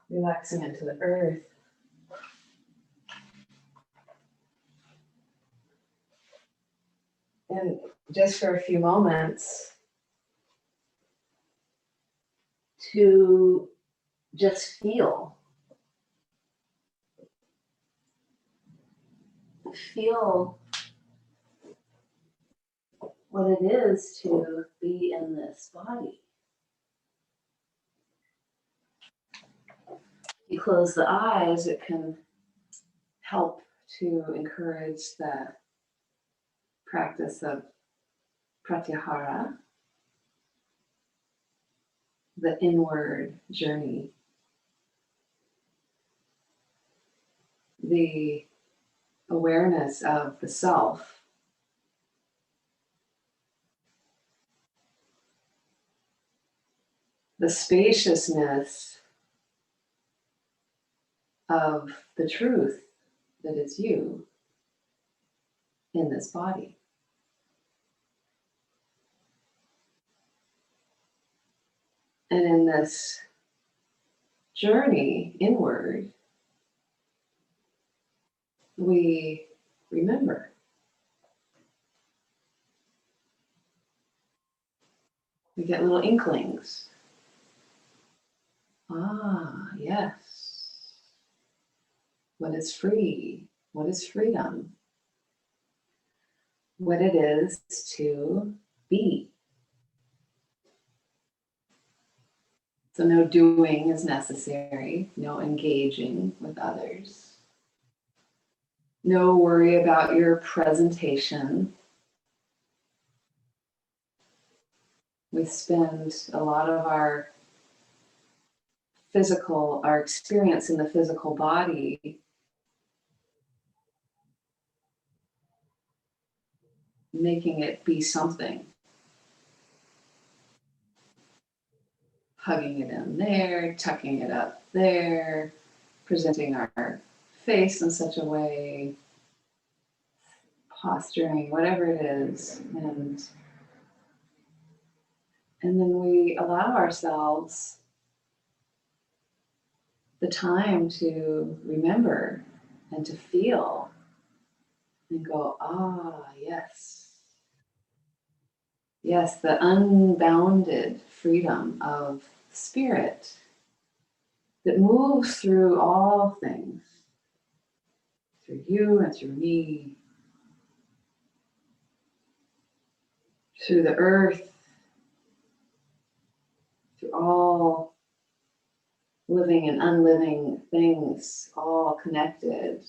Relaxing into the earth. And just for a few moments, to just feel what it is to be in this body. You close the eyes, it can help to encourage the practice of pratyahara, the inward journey, the awareness of the self. The spaciousness of the truth that is you in this body. And in this journey inward, we remember. We get little inklings. Ah, yes. What is free? What is freedom? What it is to be. So no doing is necessary, no engaging with others. No worry about your presentation. We spend a lot of our experience in the physical body making it be something. Hugging it in there, tucking it up there, presenting our face in such a way, posturing, whatever it is. And then we allow ourselves the time to remember and to feel and go, ah, yes. Yes, the unbounded freedom of spirit that moves through all things, through you and through me, through the earth, through all living and unliving things, all connected.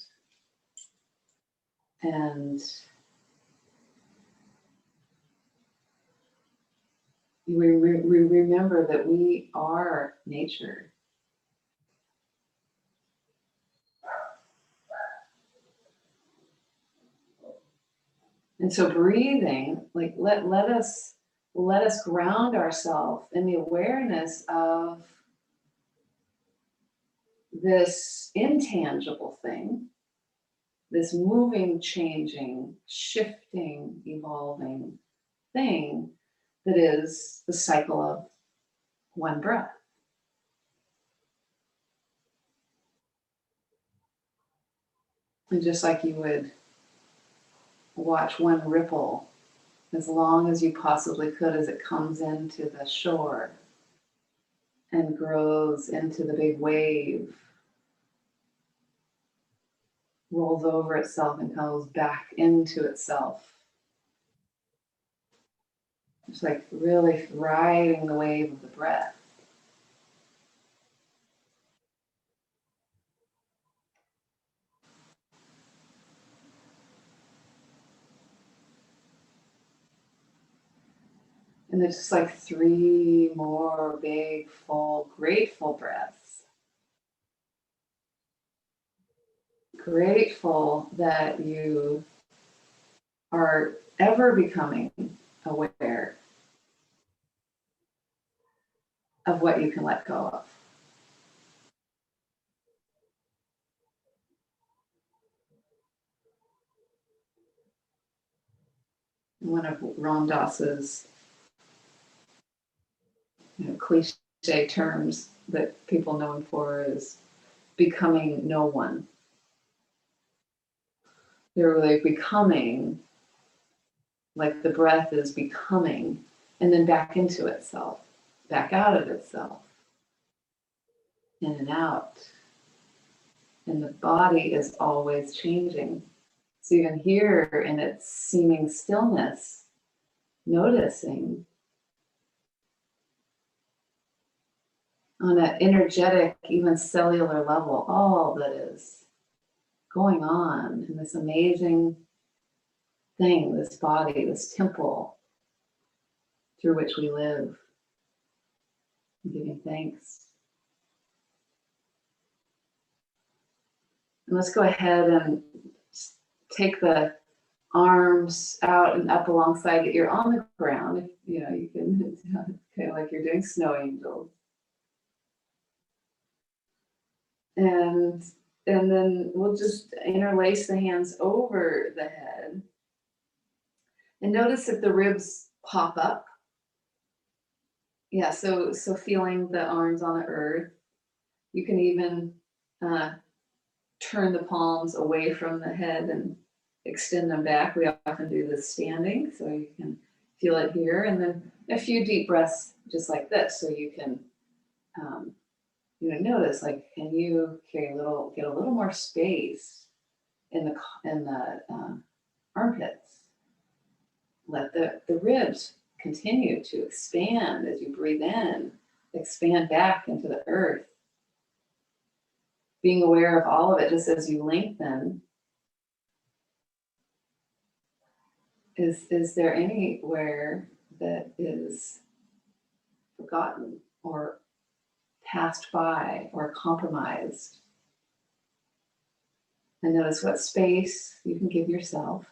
And we remember that we are nature. And so breathing, like let us ground ourselves in the awareness of this intangible thing, this moving, changing, shifting, evolving thing that is the cycle of one breath. And just like you would watch one ripple as long as you possibly could as it comes into the shore and grows into the big wave, rolls over itself and comes back into itself. It's like really riding the wave of the breath. And there's just like 3 more big, full, grateful breaths. Grateful that you are ever becoming aware of what you can let go of. One of Ram Dass's cliche cliche terms that people know him for is becoming no one. They're like becoming, like the breath is becoming, and then back into itself, back out of itself, in and out. And the body is always changing. So you can hear in its seeming stillness, noticing on an energetic, even cellular level, all that is going on in this amazing thing, this body, this temple through which we live. I'm giving thanks. And let's go ahead and take the arms out and up alongside it. You're on the ground. You know, you can kind of like you're doing snow angels. And then we'll just interlace the hands over the head. And notice if the ribs pop up. Yeah, so feeling the arms on the earth. You can even turn the palms away from the head and extend them back. We often do this standing, so you can feel it here. And then a few deep breaths just like this, so you can notice, like, can you get a little more space in the armpits. Let the ribs continue to expand as you breathe in, expand back into the earth. Being aware of all of it just as you lengthen. Is there anywhere that is forgotten or passed by or compromised? And notice what space you can give yourself,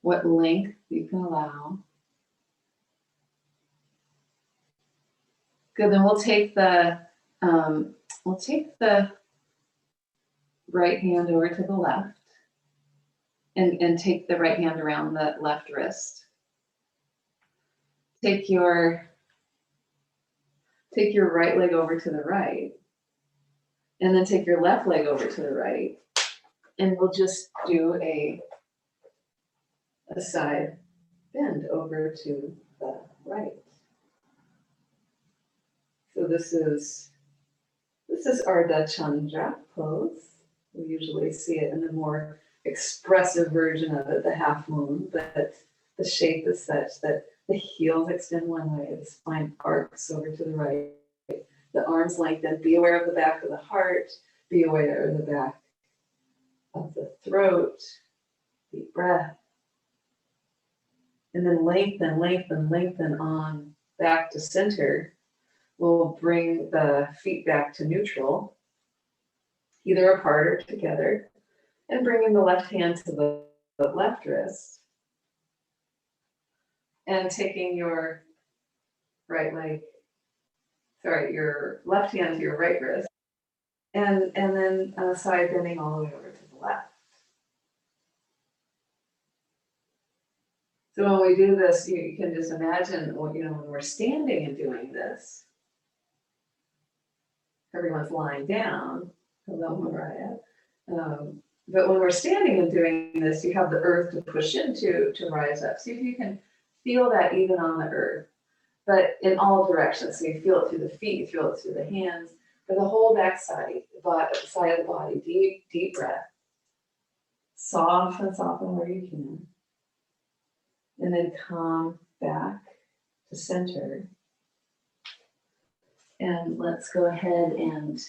what length you can allow. Good, then we'll take the right hand over to the left and take the right hand around the left wrist. Take your right leg over to the right, and then take your left leg over to the right, and we'll just do a side bend over to the right. So this is Ardha Chandra pose. We usually see it in the more expressive version of it, the half moon, but the shape is such that the heels extend one way, the spine arcs over to the right, the arms lengthen. Be aware of the back of the heart, be aware of the back of the throat, deep breath. And then lengthen on back to center. We'll bring the feet back to neutral, either apart or together, and bringing the left hand to the left wrist. And taking your your left hand to your right wrist, and then side bending all the way over to the left. So when we do this, you can just imagine, when we're standing and doing this, everyone's lying down. Hello, Mariah. But when we're standing and doing this, you have the earth to push into to rise up. See if you can feel that even on the earth, but in all directions. So you feel it through the feet, you feel it through the hands, for the whole back side, side of the body. Deep breath. Soften where you can. And then come back to center. And let's go ahead and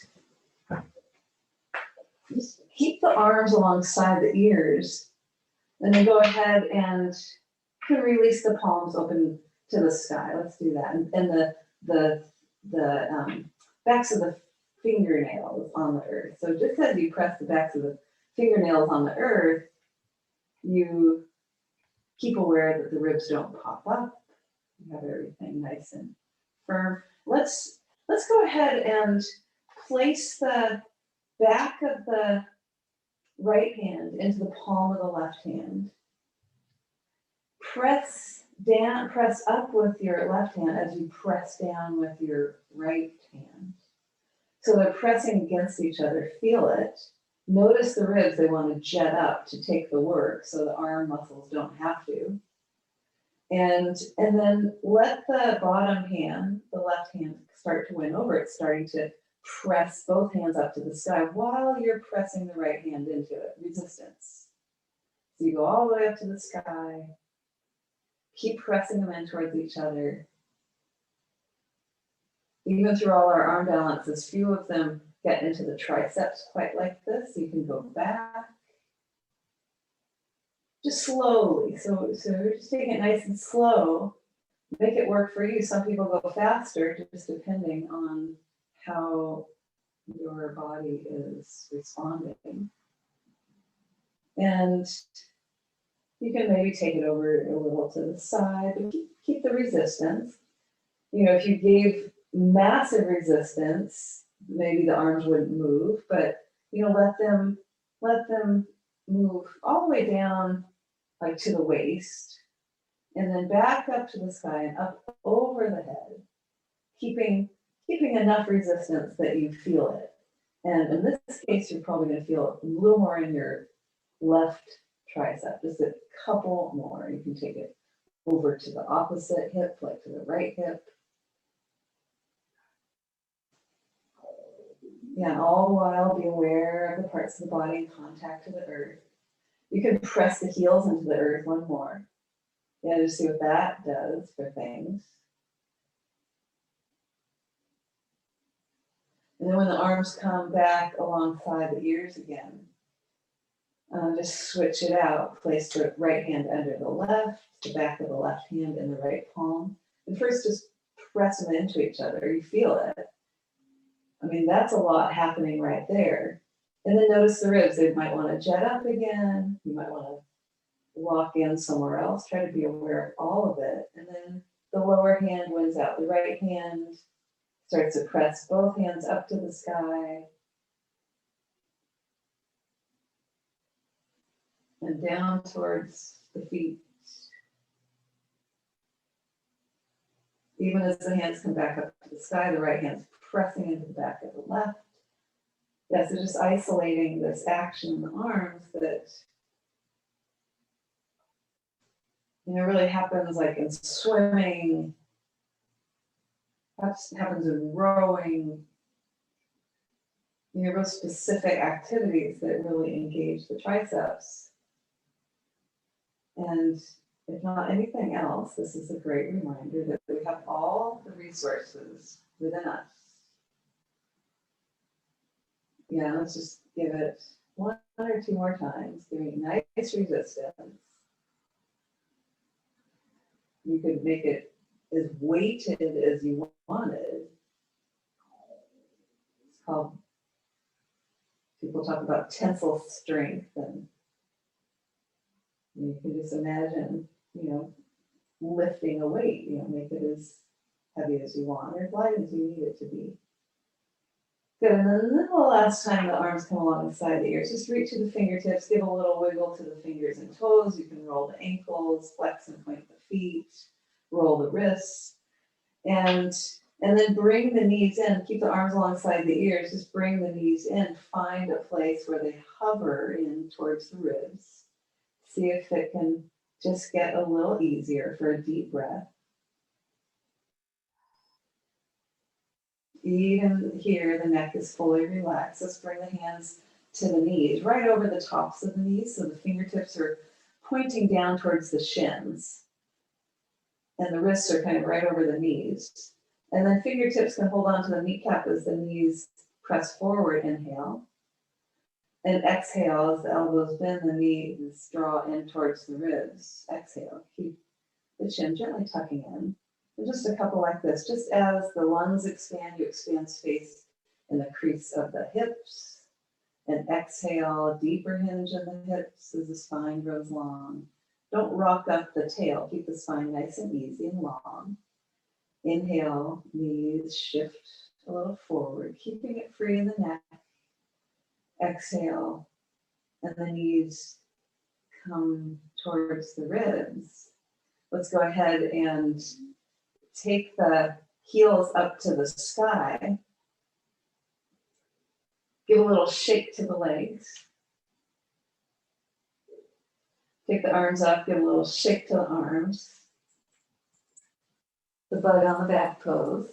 just keep the arms alongside the ears. And then go ahead and you can release the palms open to the sky. Let's do that. And the backs of the fingernails on the earth. So just as you press the backs of the fingernails on the earth, you keep aware that the ribs don't pop up. You have everything nice and firm. Let's go ahead and place the back of the right hand into the palm of the left hand. Press down, press up with your left hand as you press down with your right hand. So they're pressing against each other. Feel it. Notice the ribs. They want to jet up to take the work so the arm muscles don't have to. And then let the bottom hand, the left hand, start to win over. It's starting to press both hands up to the sky while you're pressing the right hand into it. Resistance. So you go all the way up to the sky. Keep pressing them in towards each other. Even through all our arm balances, few of them get into the triceps quite like this. So you can go back. Just slowly. So we're just taking it nice and slow. Make it work for you. Some people go faster, just depending on how your body is responding. And you can maybe take it over a little to the side, but keep the resistance. You know, if you gave massive resistance, maybe the arms wouldn't move, but you know, let them move all the way down, like to the waist, and then back up to the sky and up over the head, keeping enough resistance that you feel it. And in this case, you're probably going to feel it a little more in your left tricep, just a couple more. You can take it over to the opposite hip, like to the right hip. Yeah, all the while be aware of the parts of the body in contact to the earth. You can press the heels into the earth one more. Yeah, just see what that does for things. And then when the arms come back alongside the ears again, just switch it out. Place the right hand under the left, the back of the left hand in the right palm. And first just press them into each other. You feel it. I mean, that's a lot happening right there. And then notice the ribs. They might want to jet up again. You might want to walk in somewhere else. Try to be aware of all of it. And then the lower hand wins out. The right hand starts to press both hands up to the sky. And down towards the feet. Even as the hands come back up to the sky, the right hand's pressing into the back of the left. Yeah, so just isolating this action in the arms that, you know, really happens like in swimming, happens in rowing, you know, real specific activities that really engage the triceps. And if not anything else, this is a great reminder that we have all the resources within us. Yeah, let's just give it one or two more times, giving nice resistance. You could make it as weighted as you wanted. It's called, people talk about tensile strength, and you can just imagine, you know, lifting a weight, you know, make it as heavy as you want or as light as you need it to be. Good, and then the last time the arms come along the side of the ears, just reach to the fingertips, give a little wiggle to the fingers and toes. You can roll the ankles, flex and point the feet, roll the wrists, and then bring the knees in. Keep the arms alongside the ears, just bring the knees in. Find a place where they hover in towards the ribs. See if it can just get a little easier for a deep breath. Even here, the neck is fully relaxed. Let's bring the hands to the knees, right over the tops of the knees, so the fingertips are pointing down towards the shins. And the wrists are kind of right over the knees. And then fingertips can hold on to the kneecap as the knees press forward, inhale. And exhale, as the elbows bend, the knees draw in towards the ribs. Exhale, keep the chin gently tucking in. And just a couple like this. Just as the lungs expand, you expand space in the crease of the hips. And exhale, a deeper hinge in the hips as the spine grows long. Don't rock up the tail. Keep the spine nice and easy and long. Inhale, knees shift a little forward, keeping it free in the neck. Exhale, and the knees come towards the ribs. let's go ahead and take the heels up to the sky. Give a little shake to the legs. Take the arms up, give a little shake to the arms. The bug on the back pose.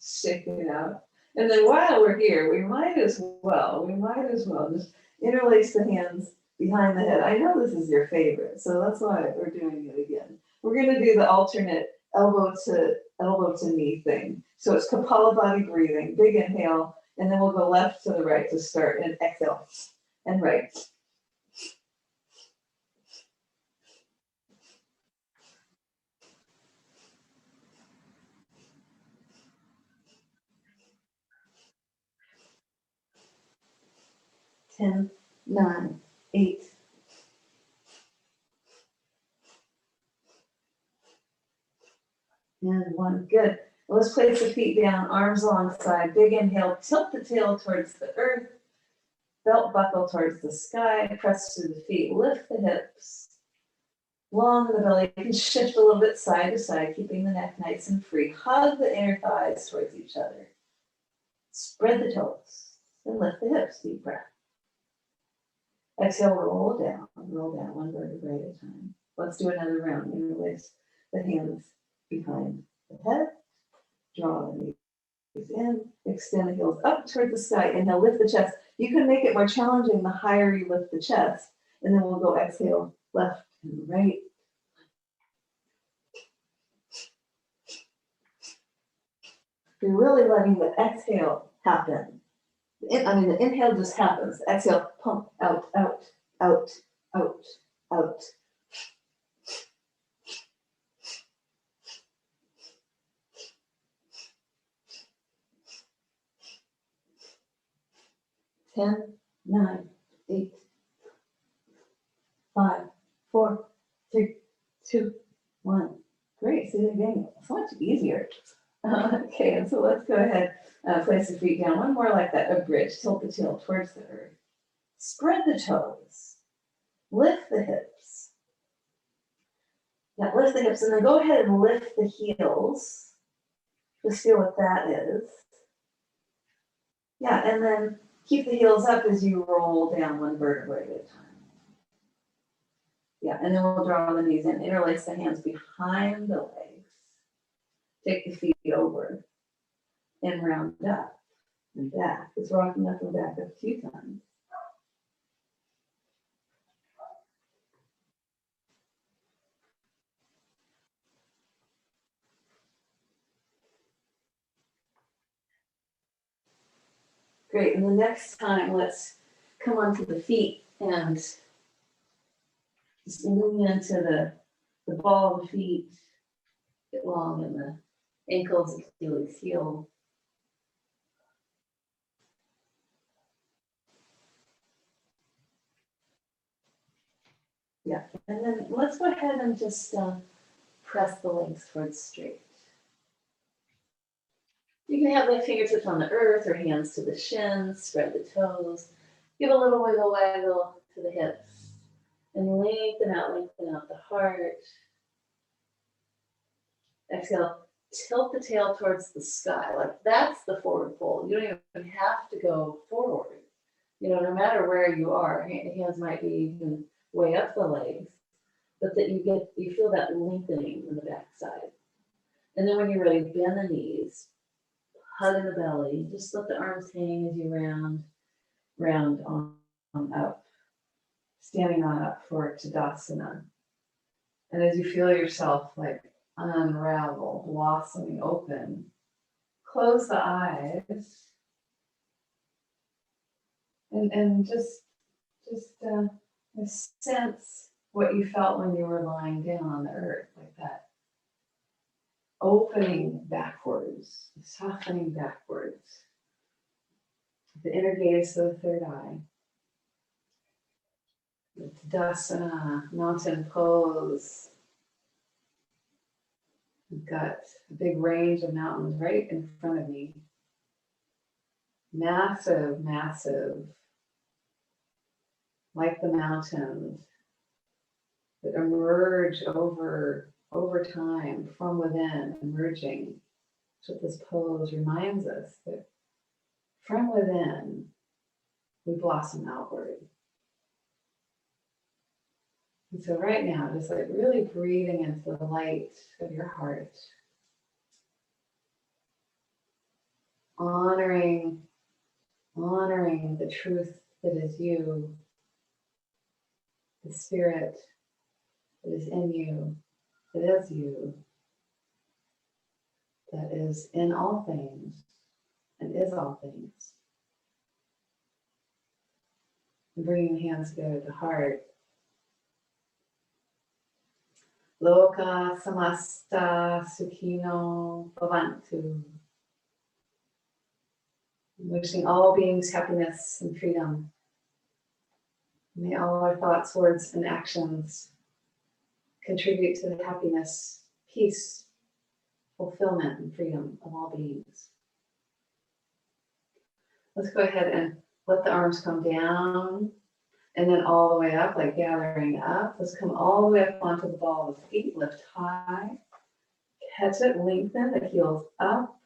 Shake it out. And then while we're here, we might as well just interlace the hands behind the head. I know this is your favorite, so that's why we're doing it again. We're going to do the alternate elbow to knee thing. So it's Kapalabhati breathing, big inhale, and then we'll go left to the right to start, and exhale, and right. Ten, 9, 8. And 1, good. Let's place the feet down, arms alongside, big inhale, tilt the tail towards the earth, belt buckle towards the sky, press through the feet, lift the hips, long in the belly. You can shift a little bit side to side, keeping the neck nice and free. Hug the inner thighs towards each other. Spread the toes and lift the hips, deep breath. Exhale, roll down, one vertebrae at a time. Let's do another round. Interlace the hands behind the head. Draw the knees in. Extend the heels up towards the sky. Inhale, lift the chest. You can make it more challenging the higher you lift the chest. And then we'll go exhale, left and right. You're really letting the exhale happen. The inhale just happens. Exhale, pump, out, out, out, out, out. Ten, 9, 8, 5, 4, 3, 2, 1. Great, see that again. It's much easier. Okay, and so let's go ahead, place the feet down. One more like that, a bridge. Tilt the tail towards the earth. Spread the toes. Lift the hips. Yeah, lift the hips, and then go ahead and lift the heels. Just feel what that is. Yeah, and then keep the heels up as you roll down one vertebrae at a time. Yeah, and then we'll draw the knees in. Interlace the hands behind the legs. Take the feet over and round up and back. It's rocking up and back a few times. Great, and the next time, let's come onto the feet and just lean into the ball of the feet, get long in the ankles, Achilles heel. Yeah, and then let's go ahead and just press the legs towards straight. You can have the fingertips on the earth or hands to the shins, spread the toes, give a little wiggle to the hips, and lengthen out the heart. Exhale, tilt the tail towards the sky. Like that's the forward fold. You don't even have to go forward. You know, no matter where you are, hands might be even way up the legs, but that you feel that lengthening in the backside. And then when you're ready, bend the knees, hug in the belly. Just let the arms hang as you round on up, standing on up for Tadasana. And as you feel yourself like unravel, blossoming open, close the eyes and just sense what you felt when you were lying down on the earth, like that opening backwards, softening backwards, the inner gaze of the third eye. The Tadasana, mountain pose. We've got a big range of mountains right in front of me. Massive, massive, like the mountains. that emerge over time from within, emerging. So this pose reminds us that from within, we blossom outward. And so right now, just like really breathing into the light of your heart, honoring the truth that is you, the spirit that is in you, that is you, that is in all things and is all things. And bringing your hands together to the heart. Loka samasta sukhino bhavantu. Wishing all beings happiness and freedom. May all our thoughts, words, and actions contribute to the happiness, peace, fulfillment, and freedom of all beings. Let's go ahead and let the arms come down and then all the way up, like gathering up. Let's come all the way up onto the ball of the feet, lift high, catch it, lengthen the heels up.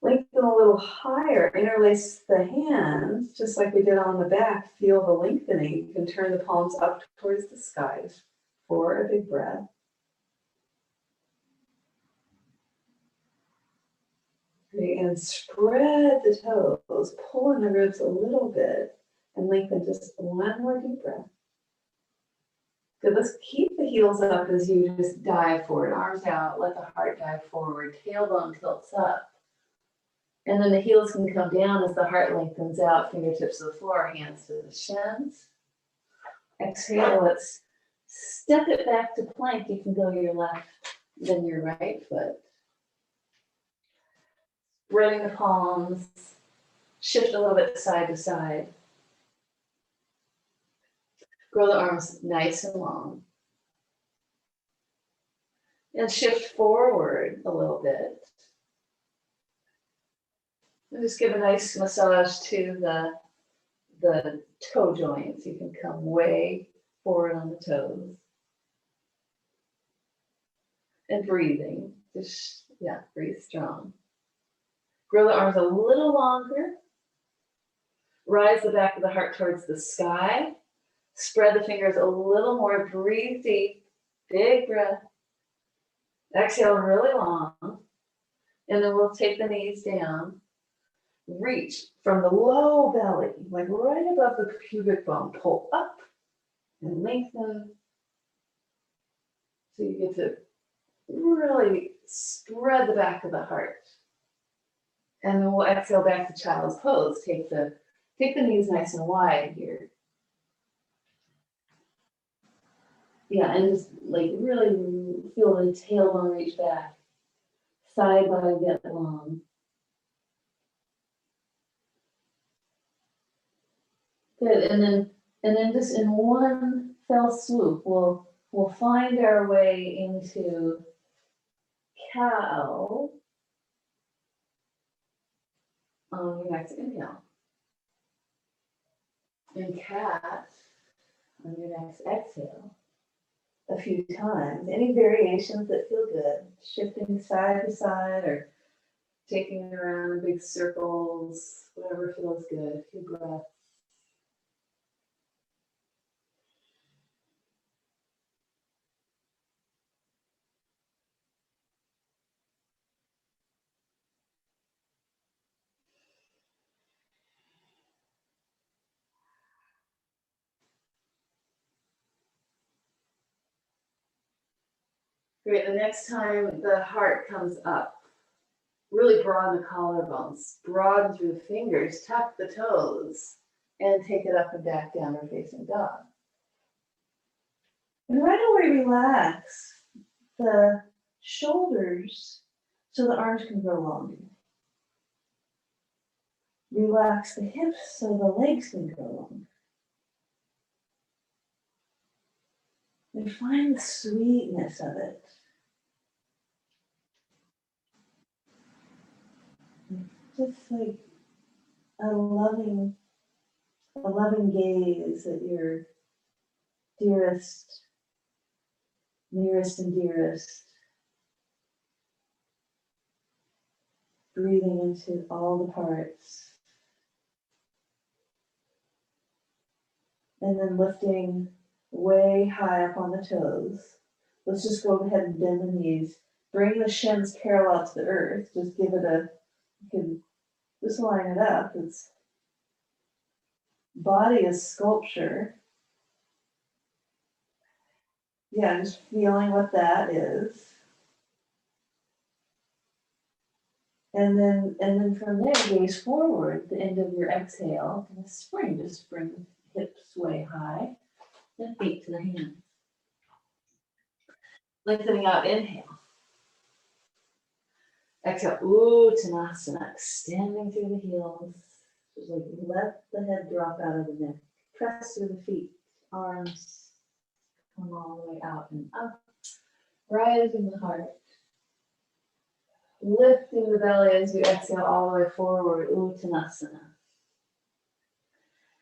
Lengthen a little higher, interlace the hands, just like we did on the back. Feel the lengthening. You can turn the palms up towards the skies for a big breath. Great. And spread the toes, pull in the ribs a little bit, and lengthen just one more deep breath. Good, let's keep the heels up as you just dive forward. Arms out, let the heart dive forward, tailbone tilts up. And then the heels can come down as the heart lengthens out, fingertips to the floor, hands to the shins. Exhale, let's step it back to plank. You can go your left, then your right foot. Spreading the palms, shift a little bit side to side. Grow the arms nice and long. And shift forward a little bit. And just give a nice massage to the toe joints. You can come way forward on the toes. And breathing. Just, breathe strong. Grow the arms a little longer. Rise the back of the heart towards the sky. Spread the fingers a little more. Breathe deep. Big breath. Exhale really long. And then we'll take the knees down. Reach from the low belly, like right above the pubic bone. Pull up and lengthen. So you get to really spread the back of the heart. And then we'll exhale back to child's pose. Take the knees nice and wide here. Yeah, and just like really feel the tailbone reach back. Side body get long. Good, and then just in one fell swoop, we'll find our way into cow on your next inhale. And cat on your next exhale. A few times. Any variations that feel good, shifting side to side or taking it around in big circles, whatever feels good. A few breaths. Great, the next time the heart comes up, really broaden the collarbones, broaden through the fingers, tuck the toes, and take it up and back, downward facing dog. And right away, relax the shoulders so the arms can grow longer. Relax the hips so the legs can grow longer. And find the sweetness of it. Just like a loving gaze at your dearest, nearest and dearest. Breathing into all the parts. And then lifting way high up on the toes. Let's just go ahead and bend the knees. Bring the shins parallel to the earth. Just give it a, you can just line it up. It's body is sculpture. Yeah, just feeling what that is. And then from there, gaze forward, the end of your exhale, and spring, just bring hips way high, and feet to the hands. Lengthening out, inhale. Exhale, Uttanasana, extending through the heels. Just like let the head drop out of the neck. Press through the feet, arms come all the way out and up. Rising the heart. Lifting the belly as you exhale all the way forward, Uttanasana.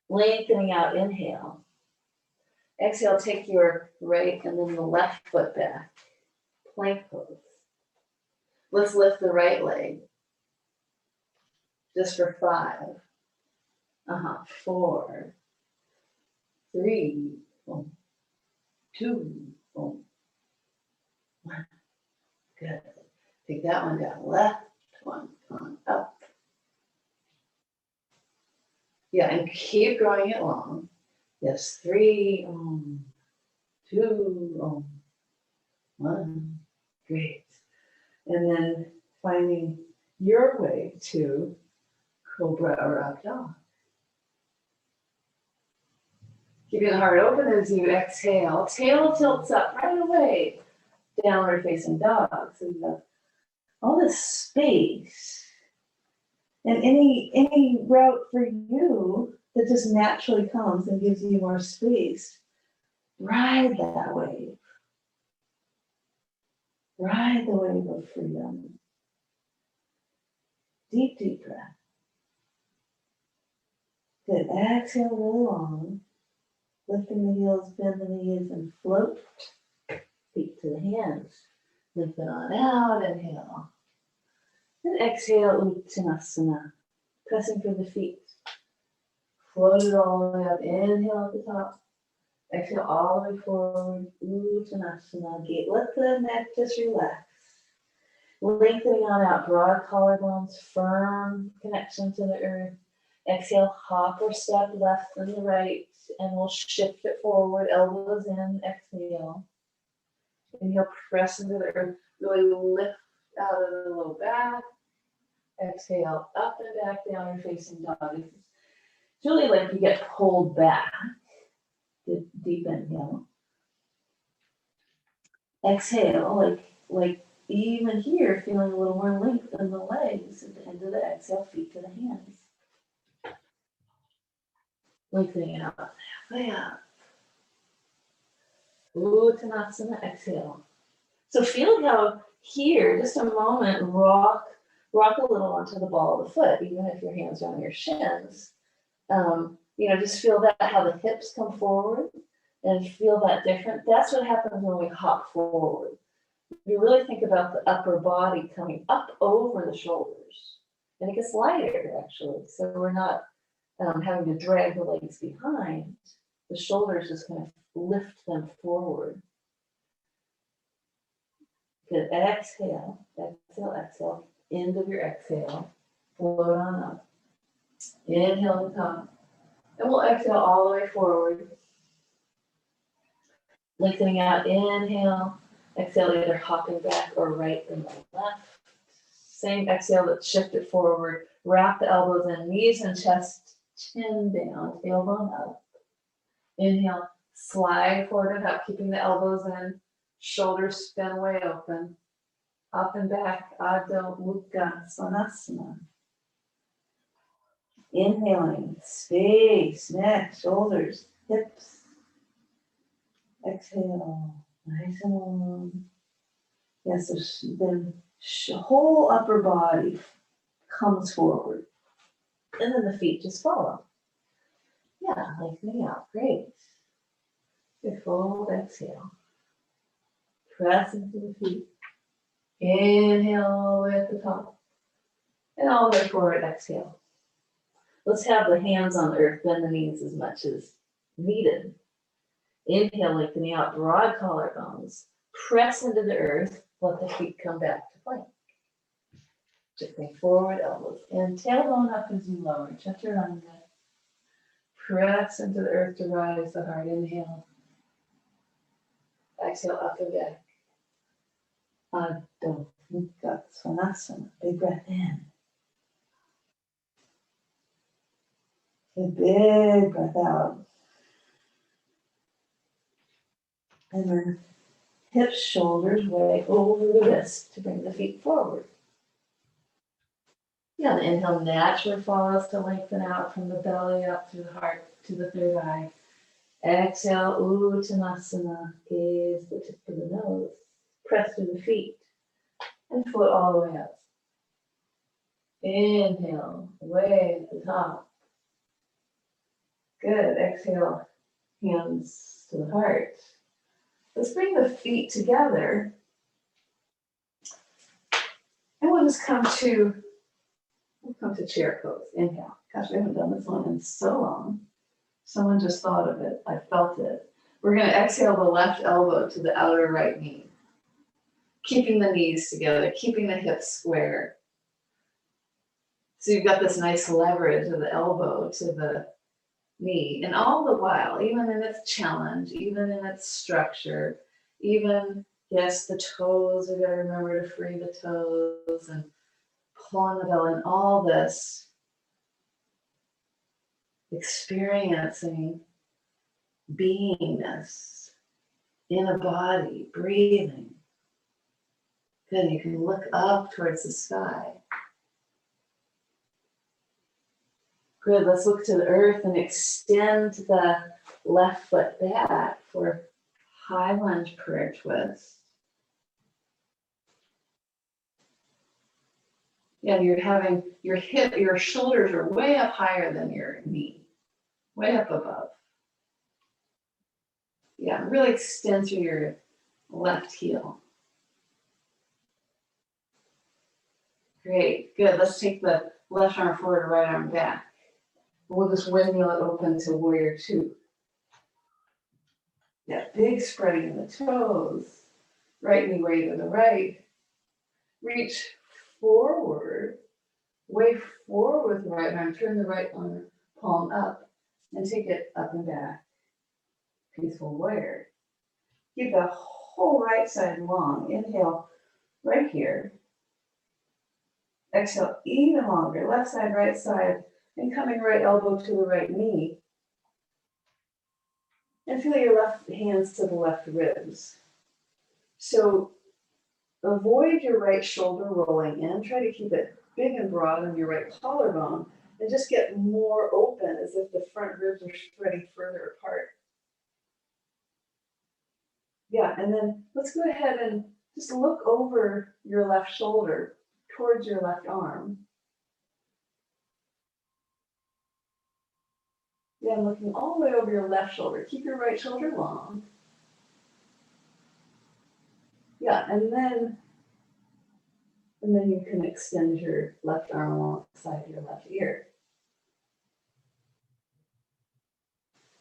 Lengthening out, inhale. Exhale, take your right and then the left foot back. Plank pose. Let's lift the right leg. Just for 5. 4, 3, 2, 1. Good. Take that one down. Left one on up. Yeah, and keep growing it long. Yes, 3, 2, 1. Great. And then finding your way to Cobra or Up Dog. Keeping the heart open as you exhale. Tail tilts up right away. Downward facing dog. So you have all this space. And any route for you that just naturally comes and gives you more space, ride that wave. Ride the wave of freedom. Deep, deep breath. Good. Exhale really long. Lifting the heels, bend the knees, and float. Feet to the hands. Lift it on out. Inhale. And exhale, Uttanasana. Pressing through the feet. Float it all the way up. Inhale at the top. Exhale all the way forward. Uttanasana. Let the neck just relax. Lengthening on out. Broad collarbones. Firm connection to the earth. Exhale, hop or step left and the right. And we'll shift it forward. Elbows in. Exhale. Inhale, press into the earth. Really lift out of the low back. Exhale, up and back, downward facing dog. It's really like you get pulled back. Good deep inhale. Exhale, like even here, feeling a little more length in the legs at the end of the exhale, feet to the hands. Lengthening out, halfway up. Uttanasana, exhale. So feel how here, just a moment, rock a little onto the ball of the foot, even if your hands are on your shins. Just feel that, how the hips come forward and feel that different. That's what happens when we hop forward. You really think about the upper body coming up over the shoulders. And it gets lighter, actually. So we're not having to drag the legs behind. The shoulders just kind of lift them forward. Good. Exhale, exhale, exhale. End of your exhale. Float on up. Inhale to top. And we'll exhale all the way forward. Lengthening out, inhale. Exhale, either hopping back or right and left. Same exhale, let's shift it forward. Wrap the elbows in, knees and chest, chin down, tailbone up. Inhale, slide forward and up, keeping the elbows in. Shoulders spin way open. Up and back, Adho Mukha Svanasana. Inhaling, space, neck, shoulders, hips. Exhale, nice and long. Yes, then whole upper body comes forward. And then the feet just follow. Yeah, lengthening out, great. Good, fold, exhale. Press into the feet. Inhale all the way at the top. And all the way forward, exhale. Let's have the hands on the earth, bend the knees as much as needed. Inhale, lengthening out broad collarbones. Press into the earth, let the feet come back to plank. Shifting forward, elbows in, tailbone up as you lower, chaturanga. Press into the earth to rise the heart, inhale. Exhale, up and back. Adho Mukha Svanasana, big breath in. A big breath out. And then hips, shoulders way over the wrist to bring the feet forward. Yeah, the inhale naturally follows to lengthen out from the belly up through the heart to the third eye. Exhale, Uttanasana, gaze the tip of the nose. Press through the feet and float all the way up. Inhale, way at the top. Good, exhale, hands to the heart. Let's bring the feet together. And we'll just come to chair pose. Inhale. Gosh, we haven't done this one in so long. Someone just thought of it. I felt it. We're going to exhale the left elbow to the outer right knee. Keeping the knees together, keeping the hips square. So you've got this nice leverage of the elbow to the knee. And all the while, even in its challenge, even in its structure, even, yes, the toes, we've got to remember to free the toes and pull on the belly, and all this experiencing beingness in a body, breathing. Good, you can look up towards the sky. Good, let's look to the earth and extend the left foot back for high lunge prayer twist. Yeah, you're having your shoulders are way up higher than your knee, way up above. Yeah, really extend through your left heel. Great, good. Let's take the left arm forward, right arm back. We'll just windmill it open to warrior two. Yeah, big spreading of the toes. Right knee way to the right. Reach forward, way forward with the right arm. Turn the right arm palm up and take it up and back. Peaceful warrior. Keep the whole right side long. Inhale right here. Exhale even longer. Left side, right side, and coming right elbow to the right knee. And feel your left hands to the left ribs. So avoid your right shoulder rolling in. Try to keep it big and broad on your right collarbone and just get more open as if the front ribs are spreading further apart. Yeah, and then let's go ahead and just look over your left shoulder towards your left arm. Yeah, I'm looking all the way over your left shoulder. Keep your right shoulder long. Yeah, and then you can extend your left arm alongside your left ear.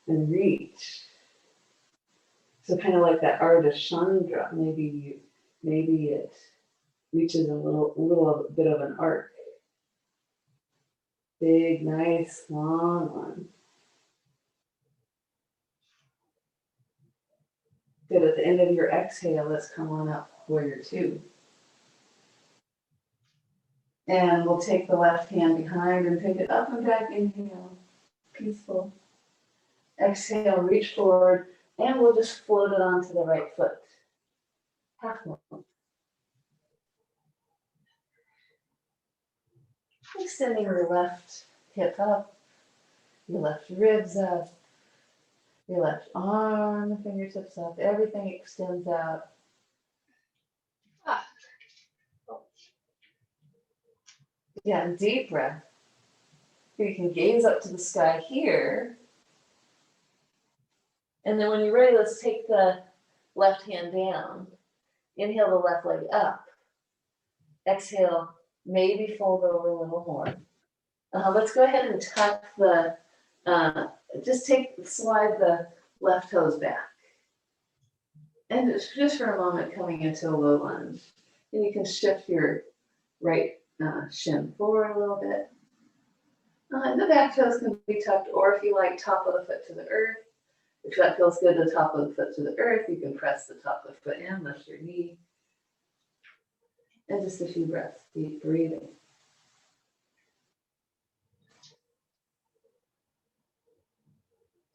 And reach. So kind of like that Ardha Chandra, maybe it reaches a little bit of an arc. Big, nice, long one. Good, at the end of your exhale, let's come on up, warrior two. And we'll take the left hand behind and pick it up and back, inhale, peaceful. Exhale, reach forward, and we'll just float it onto the right foot. Half one. Extending your left hip up, your left ribs up, your left arm, fingertips up, everything extends out. Yeah, deep breath. You can gaze up to the sky here. And then when you're ready, let's take the left hand down. Inhale the left leg up. Exhale, maybe fold over a little more. Let's go ahead and tuck the, slide the left toes back. And just for a moment, coming into a low lunge. And you can shift your right shin forward a little bit. And the back toes can be tucked, or if you like, top of the foot to the earth. If that feels good, the top of the foot to the earth, you can press the top of the foot in, lift your knee. And just a few breaths, deep breathing.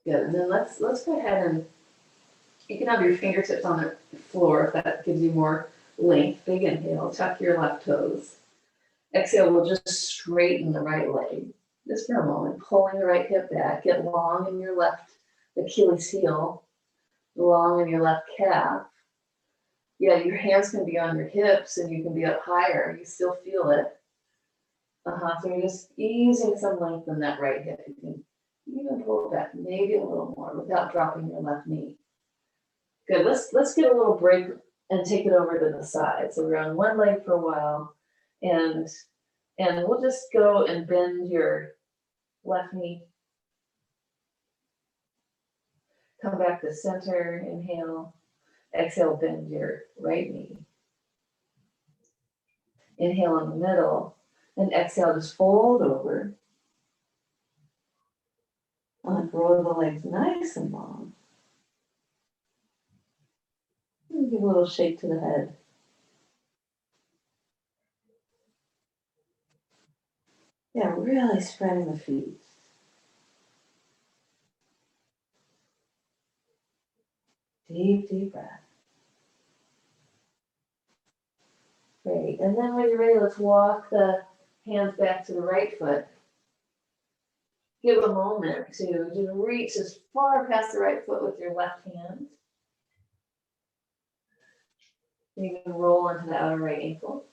Good, and then let's go ahead and you can have your fingertips on the floor if that gives you more length. Big inhale, tuck your left toes. Exhale, we'll just straighten the right leg. Just for a moment, pulling the right hip back, get long in your left Achilles heel, long in your left calf. Yeah, your hands can be on your hips and you can be up higher. You still feel it. So you're just easing some length in that right hip. You can even pull it back, maybe a little more without dropping your left knee. Good, let's get a little break and take it over to the side. So we're on one leg for a while, and we'll just go and bend your left knee. Come back to center, inhale. Exhale, bend your right knee. Inhale in the middle, and exhale, just fold over. Grow the legs nice and long. And give a little shake to the head. Yeah, really spreading the feet. Deep, deep breath. Great. And then when you're ready, let's walk the hands back to the right foot. Give a moment to just reach as far past the right foot with your left hand. You can roll onto the outer right ankle.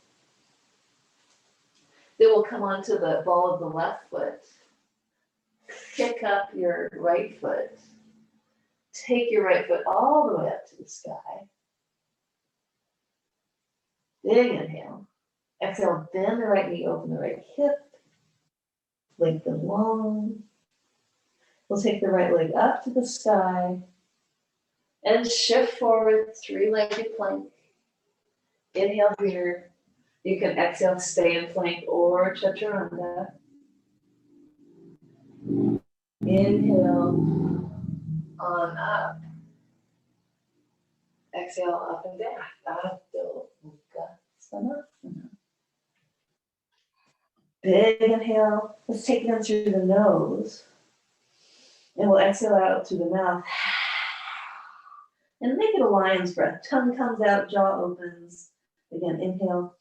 Then we'll come onto the ball of the left foot. Kick up your right foot. Take your right foot all the way up to the sky. Big inhale. Exhale, bend the right knee, open the right hip. Lengthen long. We'll take the right leg up to the sky and shift forward, three-legged plank. Inhale here. You can exhale, stay in plank or chaturanga. Inhale on up. Exhale up and back. Adho Mukha Svanasana. Big inhale. Let's take it in through the nose. And we'll exhale out through the mouth. And make it a lion's breath. Tongue comes out, jaw opens. Again, inhale.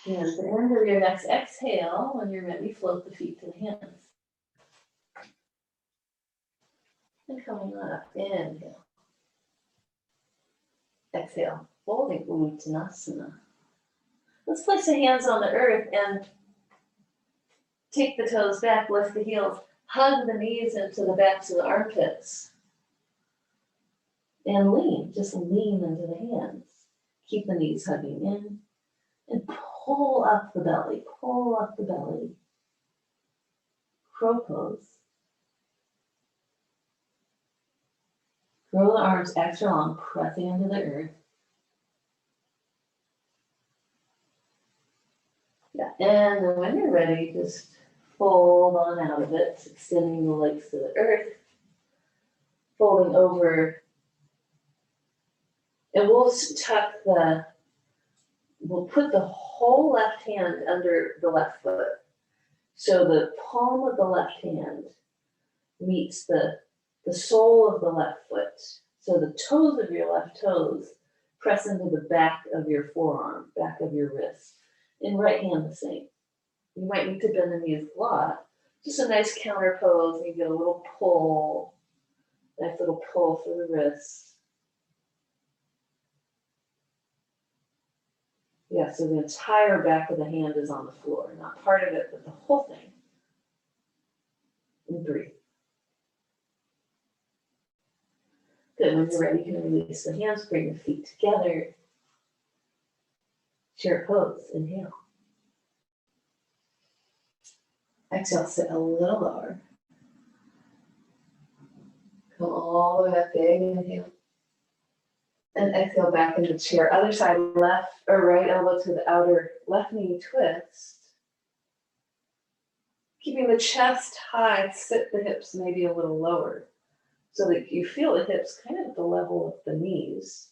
And at the end of your next exhale, when you're ready, float the feet to the hands. And coming on up, inhale. Exhale, folding Uttanasana. Let's place the hands on the earth and take the toes back, lift the heels, hug the knees into the backs of the armpits. And lean, just lean into the hands. Keep the knees hugging in. And pull up the belly, pull up the belly. Crow pose. Grow the arms extra long, pressing into the earth. Yeah, and then when you're ready, just fold on out of it, extending the legs to the earth, folding over. And we'll put the whole left hand under the left foot. So the palm of the left hand meets the sole of the left foot. So the toes of your left toes press into the back of your forearm, back of your wrist. In right hand, the same. You might need to bend the knees a lot. Just a nice counter pose. You get a little pull Nice little pull through the wrists. Yeah, so the entire back of the hand is on the floor, not part of it, but the whole thing. And breathe. Good, when you're ready, you can release the hands, bring the feet together. Chair pose, inhale. Exhale, sit a little lower. Come all the way up, big inhale. And exhale back into chair. Other side, left or right elbow to the outer left knee twist. Keeping the chest high, sit the hips maybe a little lower so that you feel the hips kind of at the level of the knees.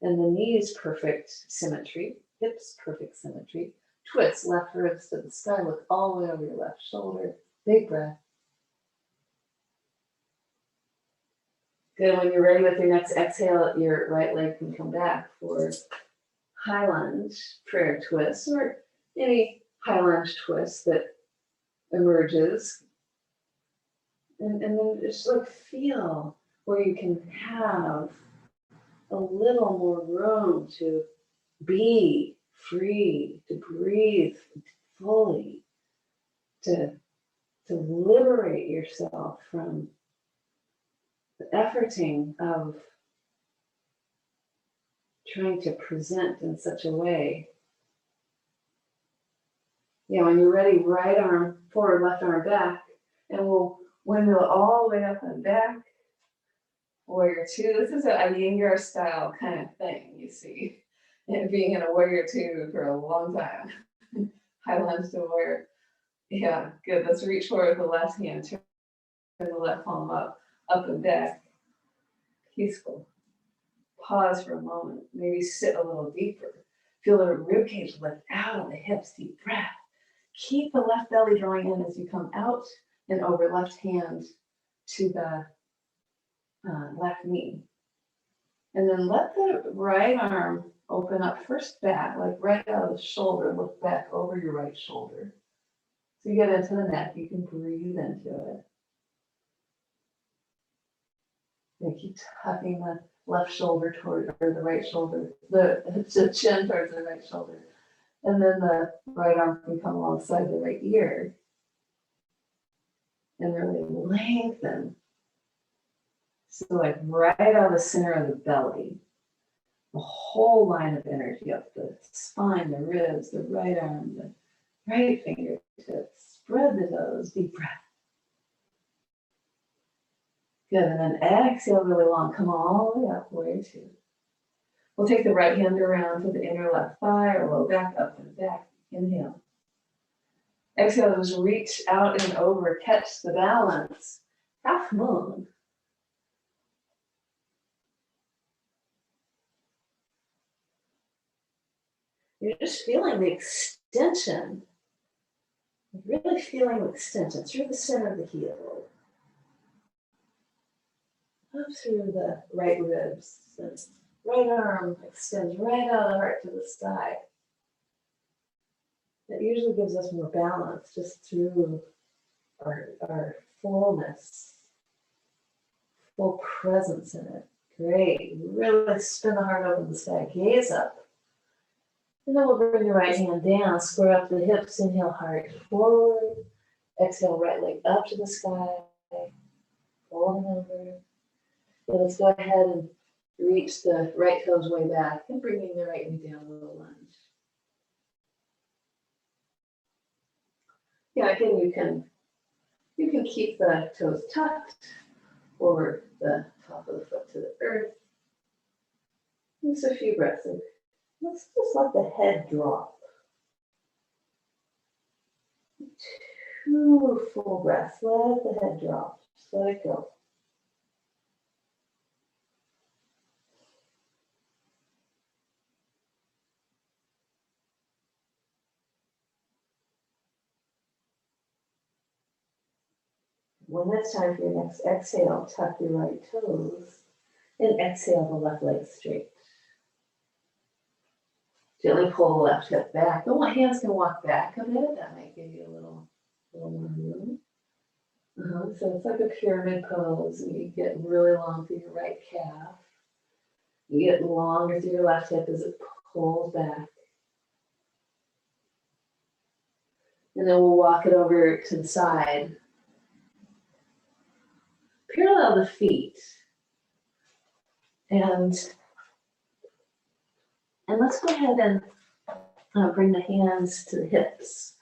And the knees, perfect symmetry. Hips, perfect symmetry. Twist, left ribs to the sky. Look all the way over your left shoulder. Big breath. Good, when you're ready with your next exhale, your right leg can come back for high lunge, prayer twist, or any high lunge twist that emerges. And then just like feel where you can have a little more room to be free, to breathe fully, to liberate yourself from the efforting of trying to present in such a way. Yeah, when you're ready, right arm forward, left arm back, and we'll windmill all the way up and back. Warrior two. This is a Iyengar style kind of thing, you see. And being in a warrior two for a long time. High lunge to warrior. Yeah, good. Let's reach forward with the left hand, turn the left palm up and back. Peaceful. Pause for a moment. Maybe sit a little deeper. Feel the ribcage lift out of the hips. Deep breath. Keep the left belly drawing in as you come out and over left hand to the left knee. And then let the right arm open up first back, like right out of the shoulder. Look back over your right shoulder. So you get into the neck. You can breathe into it. And keep tucking the left shoulder toward, or the right shoulder, the chin towards the right shoulder. And then the right arm can come alongside the right ear. And really lengthen. So like right out of the center of the belly. The whole line of energy up the spine, the ribs, the right arm, the right fingertips. Spread the toes, deep breath. Good, and then exhale really long. Come all the way up, warrior two. We'll take the right hand around to the inner left thigh or low back, up and back. Inhale. Exhale, just reach out and over, catch the balance. Half moon. You're just feeling the extension. Really feeling the extension through the center of the heel. Up through the right ribs. And right arm extends right out of the heart to the sky. That usually gives us more balance just through our fullness, full presence in it. Great. Really spin the heart open to the sky. Gaze up. And then we'll bring the right hand down, square up the hips, inhale, heart forward. Exhale, right leg up to the sky. Fold over. Then let's go ahead and reach the right toes way back and bringing the right knee down, a little lunge. Yeah, again, you can keep the toes tucked or the top of the foot to the earth. Just a few breaths. And let's just let the head drop. 2 full breaths. Let the head drop. Just let it go. When it's time for your next exhale, tuck your right toes and exhale the left leg straight. Gently pull the left hip back. The hands can walk back a bit. That might give you a little more room. So it's like a pyramid pose. And you get really long through your right calf. You get longer through your left hip as it pulls back. And then we'll walk it over to the side. Parallel the feet. And let's go ahead and bring the hands to the hips.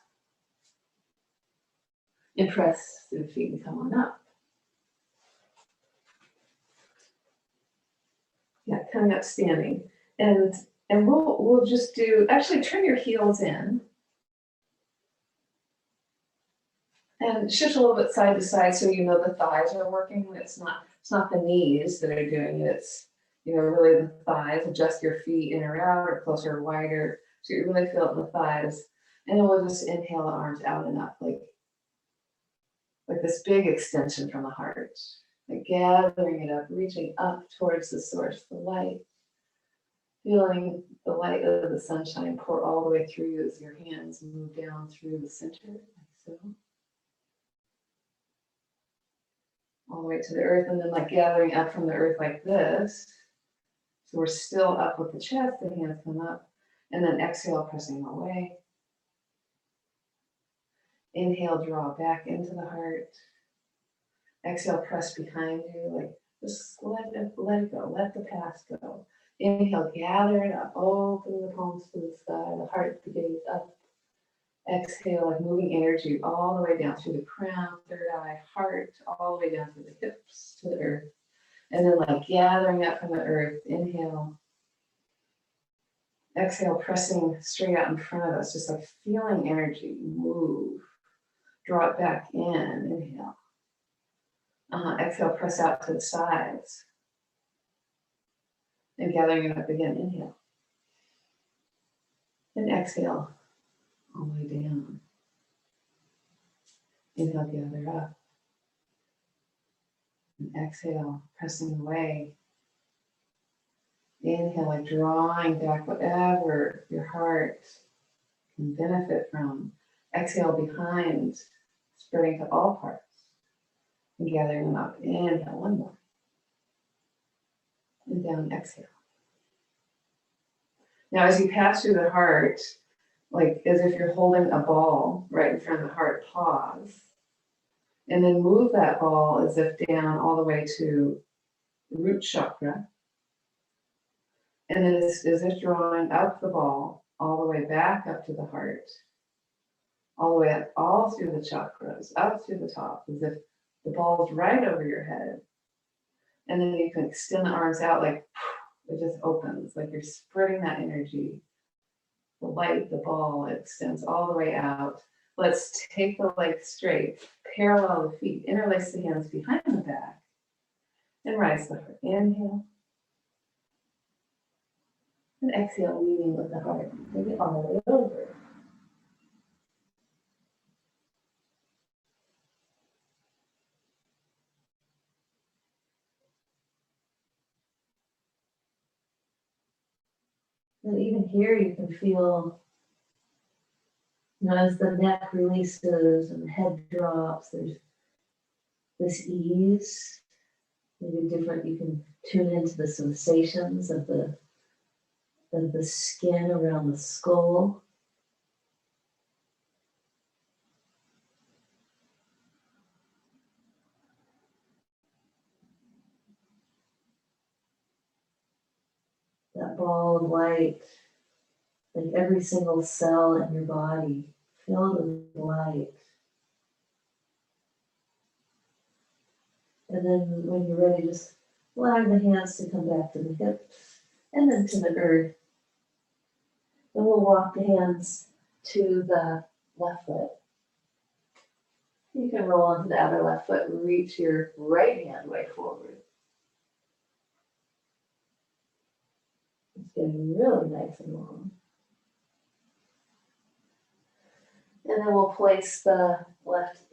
And press through the feet and come on up. Yeah, coming up standing. And we'll just do, actually turn your heels in. And shift a little bit side to side so you know the thighs are working. It's not the knees that are doing it. It's, really the thighs. Adjust your feet in or out or closer or wider so you really feel it in the thighs. And then we'll just inhale the arms out and up like this big extension from the heart. Like gathering it up, reaching up towards the source, the light. Feeling the light of the sunshine pour all the way through you as your hands move down through the center, like so. All the way to the earth, and then like gathering up from the earth like this. So we're still up with the chest, the hands come up, and then exhale, pressing away. Inhale, draw back into the heart. Exhale, press behind you, like just let it go, let the past go. Inhale, gather it up, open the palms to the sky, the heart, the gaze up. Exhale, like moving energy all the way down through the crown, third eye, heart, all the way down to the hips, to the earth. And then like gathering up from the earth, inhale. Exhale, pressing straight out in front of us, just like feeling energy move. Draw it back in, inhale. Exhale, press out to the sides. And gathering it up again, inhale. And exhale, all the way down. Inhale, gather up. And exhale, pressing away. Inhale, like drawing back whatever your heart can benefit from. Exhale behind, spreading to all parts. And gathering them up. Inhale, one more. And down, exhale. Now, as you pass through the heart, like as if you're holding a ball right in front of the heart, pause. And then move that ball as if down all the way to the root chakra. And then as if drawing up the ball all the way back up to the heart, all the way up, all through the chakras, up through the top, as if the ball's right over your head. And then you can extend the arms out like it just opens, like you're spreading that energy. The light, the ball, it extends all the way out. Let's take the legs straight, parallel the feet, interlace the hands behind the back, and rise the heart. Inhale. And exhale, leading with the heart. Bring it all the way over. And even here you can feel, as the neck releases and the head drops, there's this ease. Maybe different, you can tune into the sensations of the skin around the skull. That ball of light, like every single cell in your body filled with light. And then when you're ready, just allow the hands to come back to the hips and then to the earth. Then we'll walk the hands to the left foot. You can roll onto the other left foot and reach your right hand way forward. It's getting really nice and long. And then we'll place the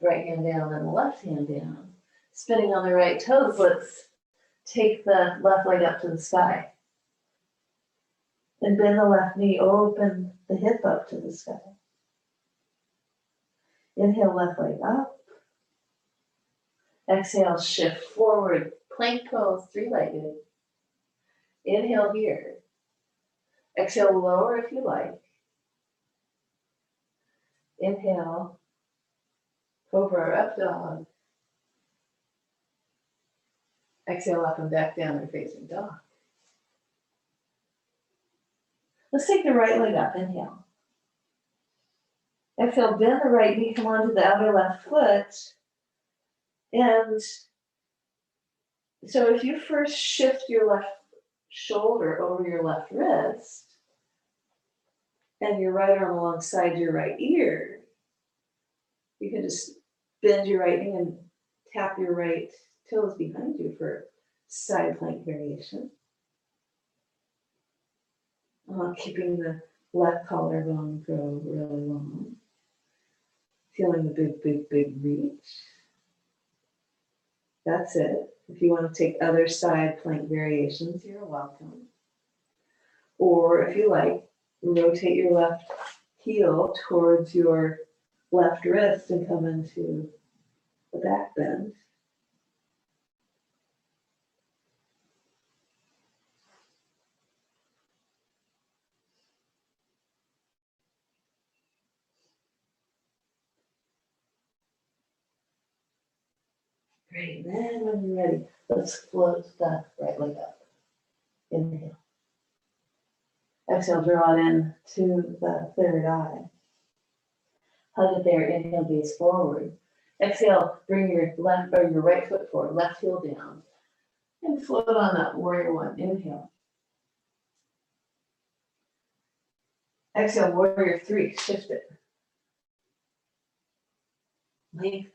right hand down and the left hand down. Spinning on the right toes, let's take the left leg up to the sky. And bend the left knee, open the hip up to the sky. Inhale, left leg up. Exhale, shift forward, plank pose, three-legged. Inhale here. Exhale, lower if you like. Inhale, cobra or up dog. Exhale, up and back, down or facing dog. Let's take the right leg up, inhale. Exhale, bend the right knee, come onto the outer left foot. And so if you first shift your left shoulder over your left wrist, and your right arm alongside your right ear, you can just bend your right knee and tap your right toes behind you for side plank variation. Keeping the left collarbone go really long. Feeling the big, big, big reach. That's it. If you want to take other side plank variations, you're welcome. Or if you like, rotate your left heel towards your left wrist and come into the back bend. Great. And then when you're ready, let's float the right leg up. Inhale. Exhale, draw it in to the third eye. Hug it there. Inhale, gaze forward. Exhale, bring your left or your right foot forward, left heel down. And float on up, warrior one. Inhale. Exhale, warrior three. Shift it. Length.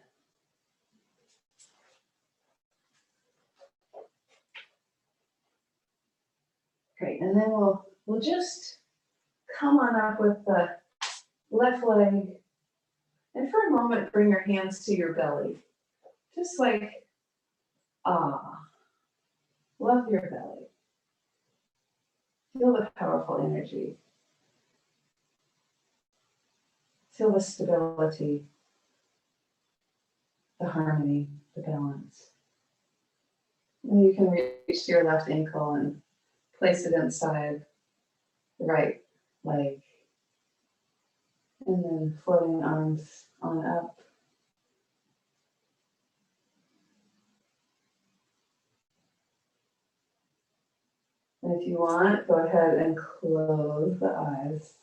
Great, and then we'll just come on up with the left leg, and for a moment, bring your hands to your belly. Just like, love your belly. Feel the powerful energy. Feel the stability, the harmony, the balance. And you can reach to your left ankle and place it inside the right leg. And then floating arms on up. And if you want, go ahead and close the eyes.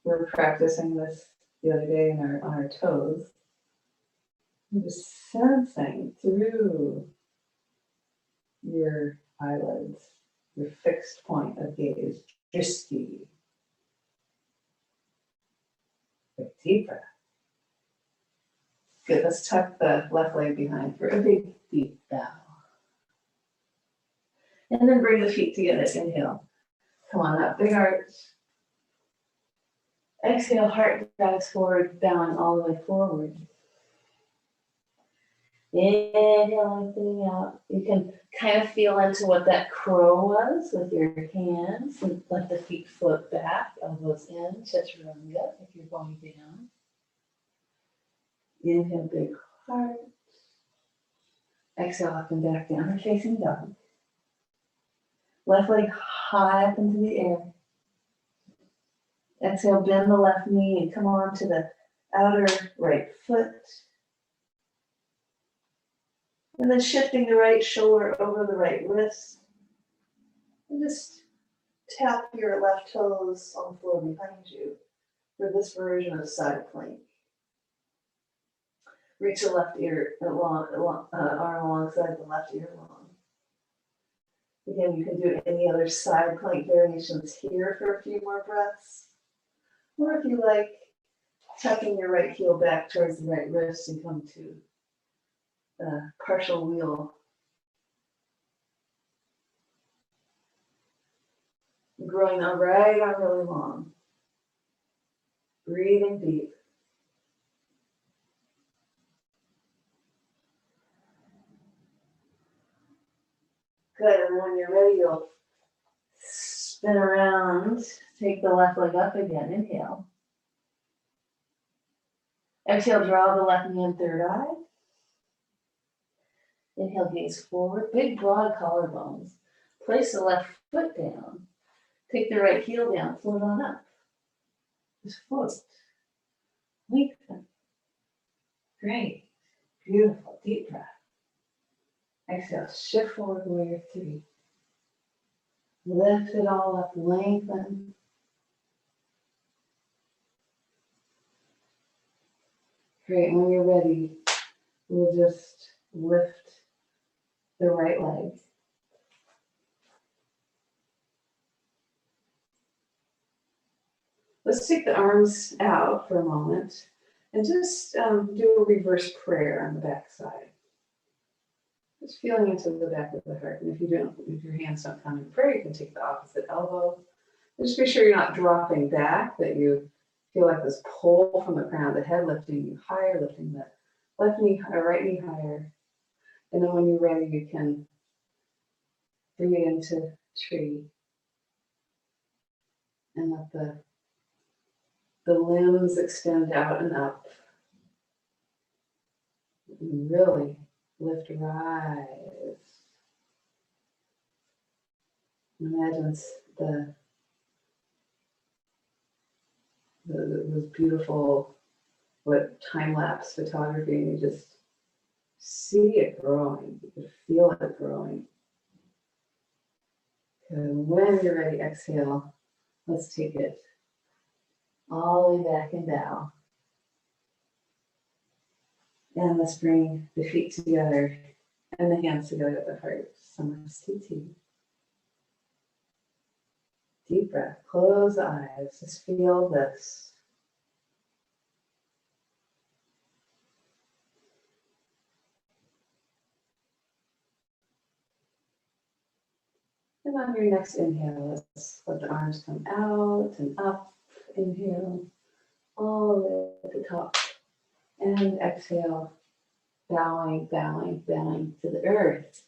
We were practicing this the other day on our toes. And just sensing through your eyelids, your fixed point of gaze, drishti. Deep breath. Good, let's tuck the left leg behind for a big, deep bow. And then bring the feet together, inhale. Come on up, big arch. Exhale, heart drags forward, bowing all the way forward. Inhale, lengthening out. You can kind of feel into what that crow was with your hands and let the feet float back, elbows in, chaturanga if you're going down. Inhale, big heart. Exhale, up and back down, or facing dog. Left leg high up into the air. Exhale, bend the left knee and come on to the outer right foot. And then shifting the right shoulder over the right wrist. And just tap your left toes on the floor behind you for this version of side plank. Reach the left ear arm alongside the left ear long. Again, you can do any other side plank variations here for a few more breaths. Or if you like, tucking your right heel back towards the right wrist and come to partial wheel. Growing the right arm really long. Breathing deep. Good, and when you're ready, you'll spin around, take the left leg up again, inhale. Exhale, draw the left knee in third eye. Inhale, gaze forward, big broad collarbones. Place the left foot down. Take the right heel down, float on up. Just float. Lengthen. Great. Beautiful. Deep breath. Exhale, shift forward, warrior three. Lift it all up, lengthen. Great, when you're ready, we'll just lift the right leg. Let's take the arms out for a moment and just do a reverse prayer on the back side. Just feeling into the back of the heart. And if your hands don't come in prayer, you can take the opposite elbow. Just be sure you're not dropping back, that you feel like this pull from the crown of the head, lifting you higher, lifting the left knee or right knee higher. And then when you're ready, you can bring it into tree and let the limbs extend out and up. And really lift, rise. Imagine those beautiful, time-lapse photography, and you just see it growing. You can feel it growing. And when you're ready, exhale. Let's take it all the way back and down. And let's bring the feet together and the hands together at the heart. Samasthiti. Deep breath. Close the eyes. Just feel this. And on your next inhale, let's let the arms come out and up. Inhale all the way at the top. And exhale, bowing, bowing, bowing to the earth.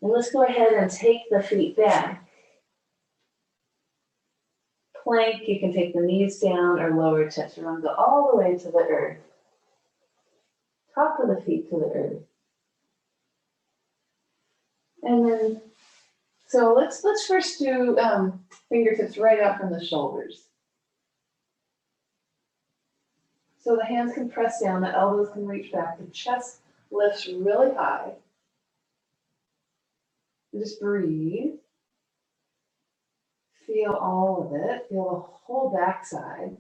And let's go ahead and take the feet back. Plank, you can take the knees down or lower chaturanga, go all the way to the earth. Top of the feet to the earth. And then, so let's first do fingertips right out from the shoulders. So the hands can press down, the elbows can reach back, the chest lifts really high. Just breathe. Feel all of it. Feel the whole backside.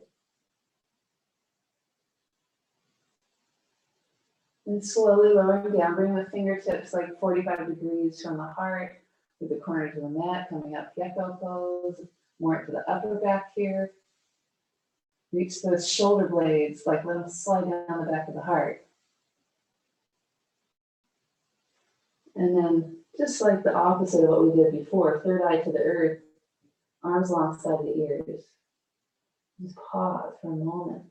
And slowly lowering down, bring the fingertips like 45 degrees from the heart, with the corner to the mat, coming up gecko pose, more to the upper back here. Reach those shoulder blades, like let them slide down the back of the heart. And then just like the opposite of what we did before, third eye to the earth, arms alongside the ears. Just pause for a moment.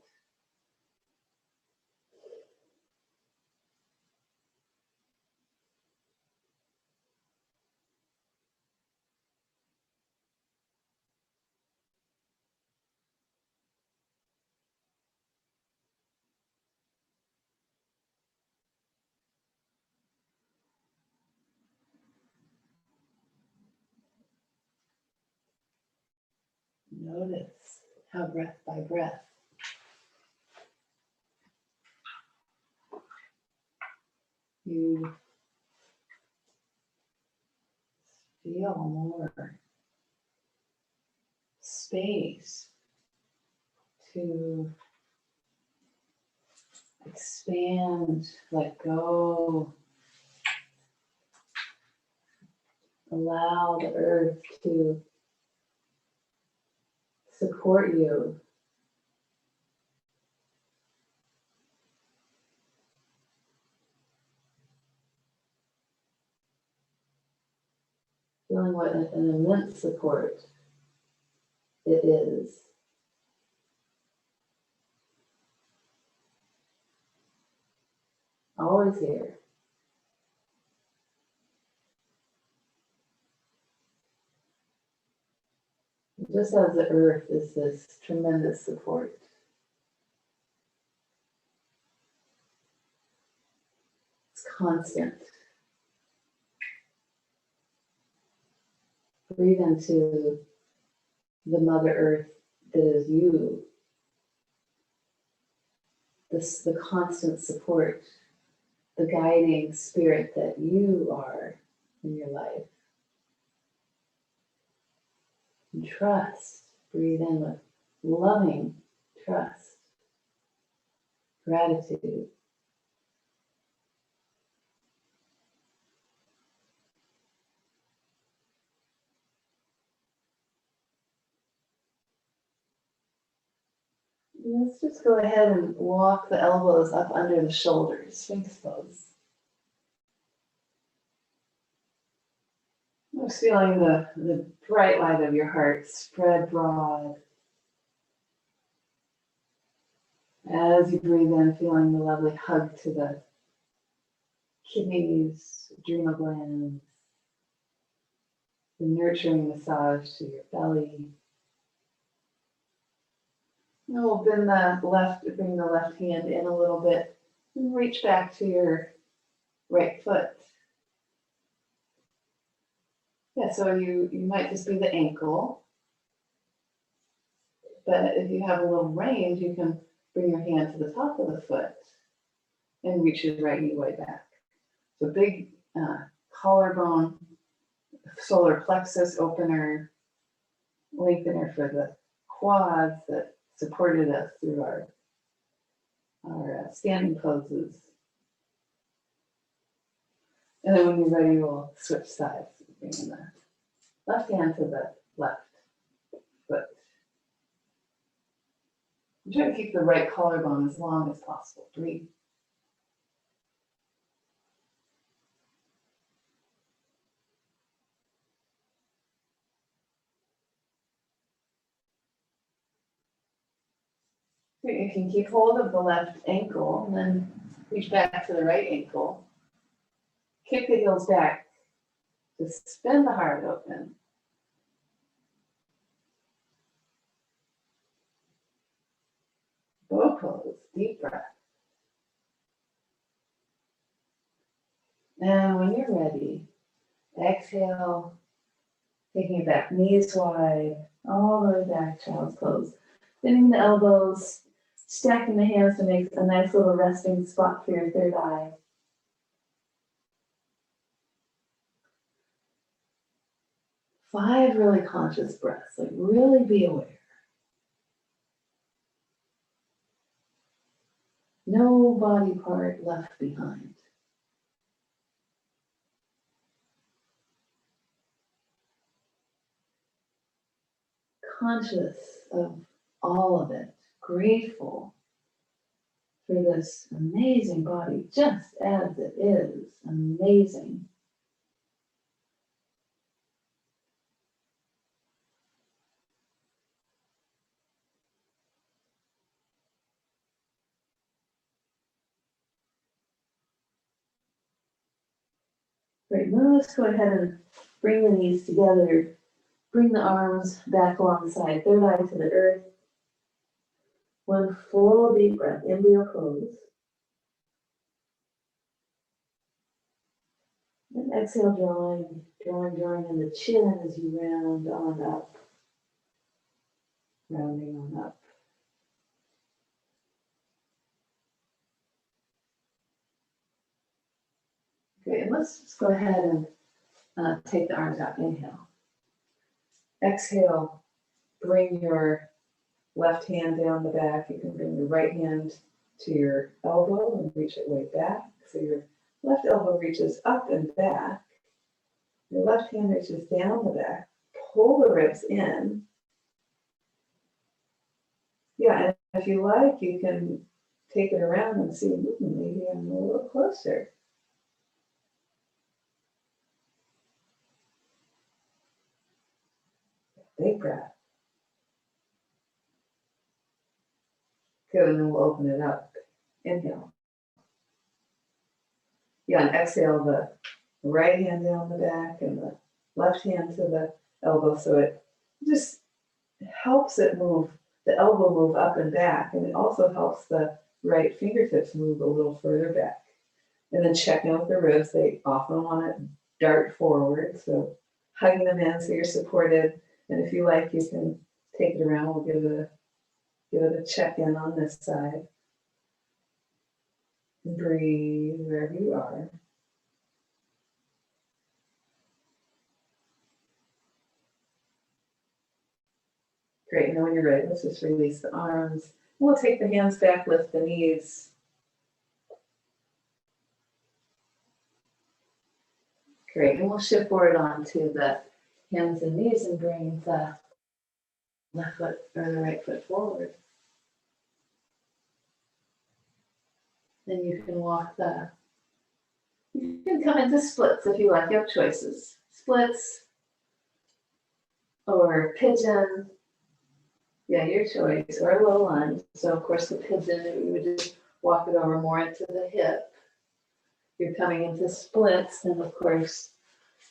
Notice how breath by breath you feel more space to expand, let go, allow the earth to support you. Feeling what an immense support it is. Always here. Just as the earth is this tremendous support. constant. Breathe into the Mother Earth that is you, the constant support, the guiding spirit that you are in your life. And trust, breathe in with loving trust, gratitude. Let's just go ahead and walk the elbows up under the shoulders, Sphinx pose. Just feeling the bright light of your heart spread broad. As you breathe in, feeling the lovely hug to the kidneys, adrenal glands, the nurturing massage to your belly. And we'll bring the left hand in a little bit and reach back to your right foot. Yeah, so you might just be the ankle, but if you have a little range, you can bring your hand to the top of the foot and reach your right knee way back. So big collarbone, solar plexus opener, lengthener for the quads that supported us through our standing poses. And then when you're ready, we'll switch sides. Bring the left hand to the left foot. Try to keep the right collarbone as long as possible. Breathe. You can keep hold of the left ankle and then reach back to the right ankle. Kick the heels back. Just spin the heart open. Bow pose, deep breath. And when you're ready, exhale, taking it back, knees wide, all the way back, child's pose. Bending the elbows, stacking the hands to make a nice little resting spot for your third eye. Five really conscious breaths, like really be aware. No body part left behind. Conscious of all of it, grateful for this amazing body, just as it is, amazing. Great, now let's go ahead and bring the knees together, bring the arms back alongside, third eye to the earth. One full deep breath, embryo pose. And exhale, drawing in the chin as you round on up. Rounding on up. Great, and let's just go ahead and take the arms out. Inhale. Exhale, bring your left hand down the back. You can bring your right hand to your elbow and reach it way back. So your left elbow reaches up and back. Your left hand reaches down the back. Pull the ribs in. Yeah, and if you like, you can take it around and see, maybe I'm a little closer. Big breath. Good, and then we'll open it up. Inhale. Yeah, and exhale, the right hand down the back and the left hand to the elbow. So it just helps it move, the elbow move up and back. And it also helps the right fingertips move a little further back. And then check in with the ribs. They often want to dart forward. So hugging them in so you're supported. And if you like, you can take it around. We'll give it a check in on this side. Breathe wherever you are. Great, now when you're ready, let's just release the arms. We'll take the hands back, lift the knees. Great, and we'll shift forward onto the hands and knees and bring the left foot or the right foot forward. Then you can come into splits if you like, you have choices. Splits or pigeon, yeah, your choice, or a low lunge. So of course the pigeon, you would just walk it over more into the hip. You're coming into splits, then of course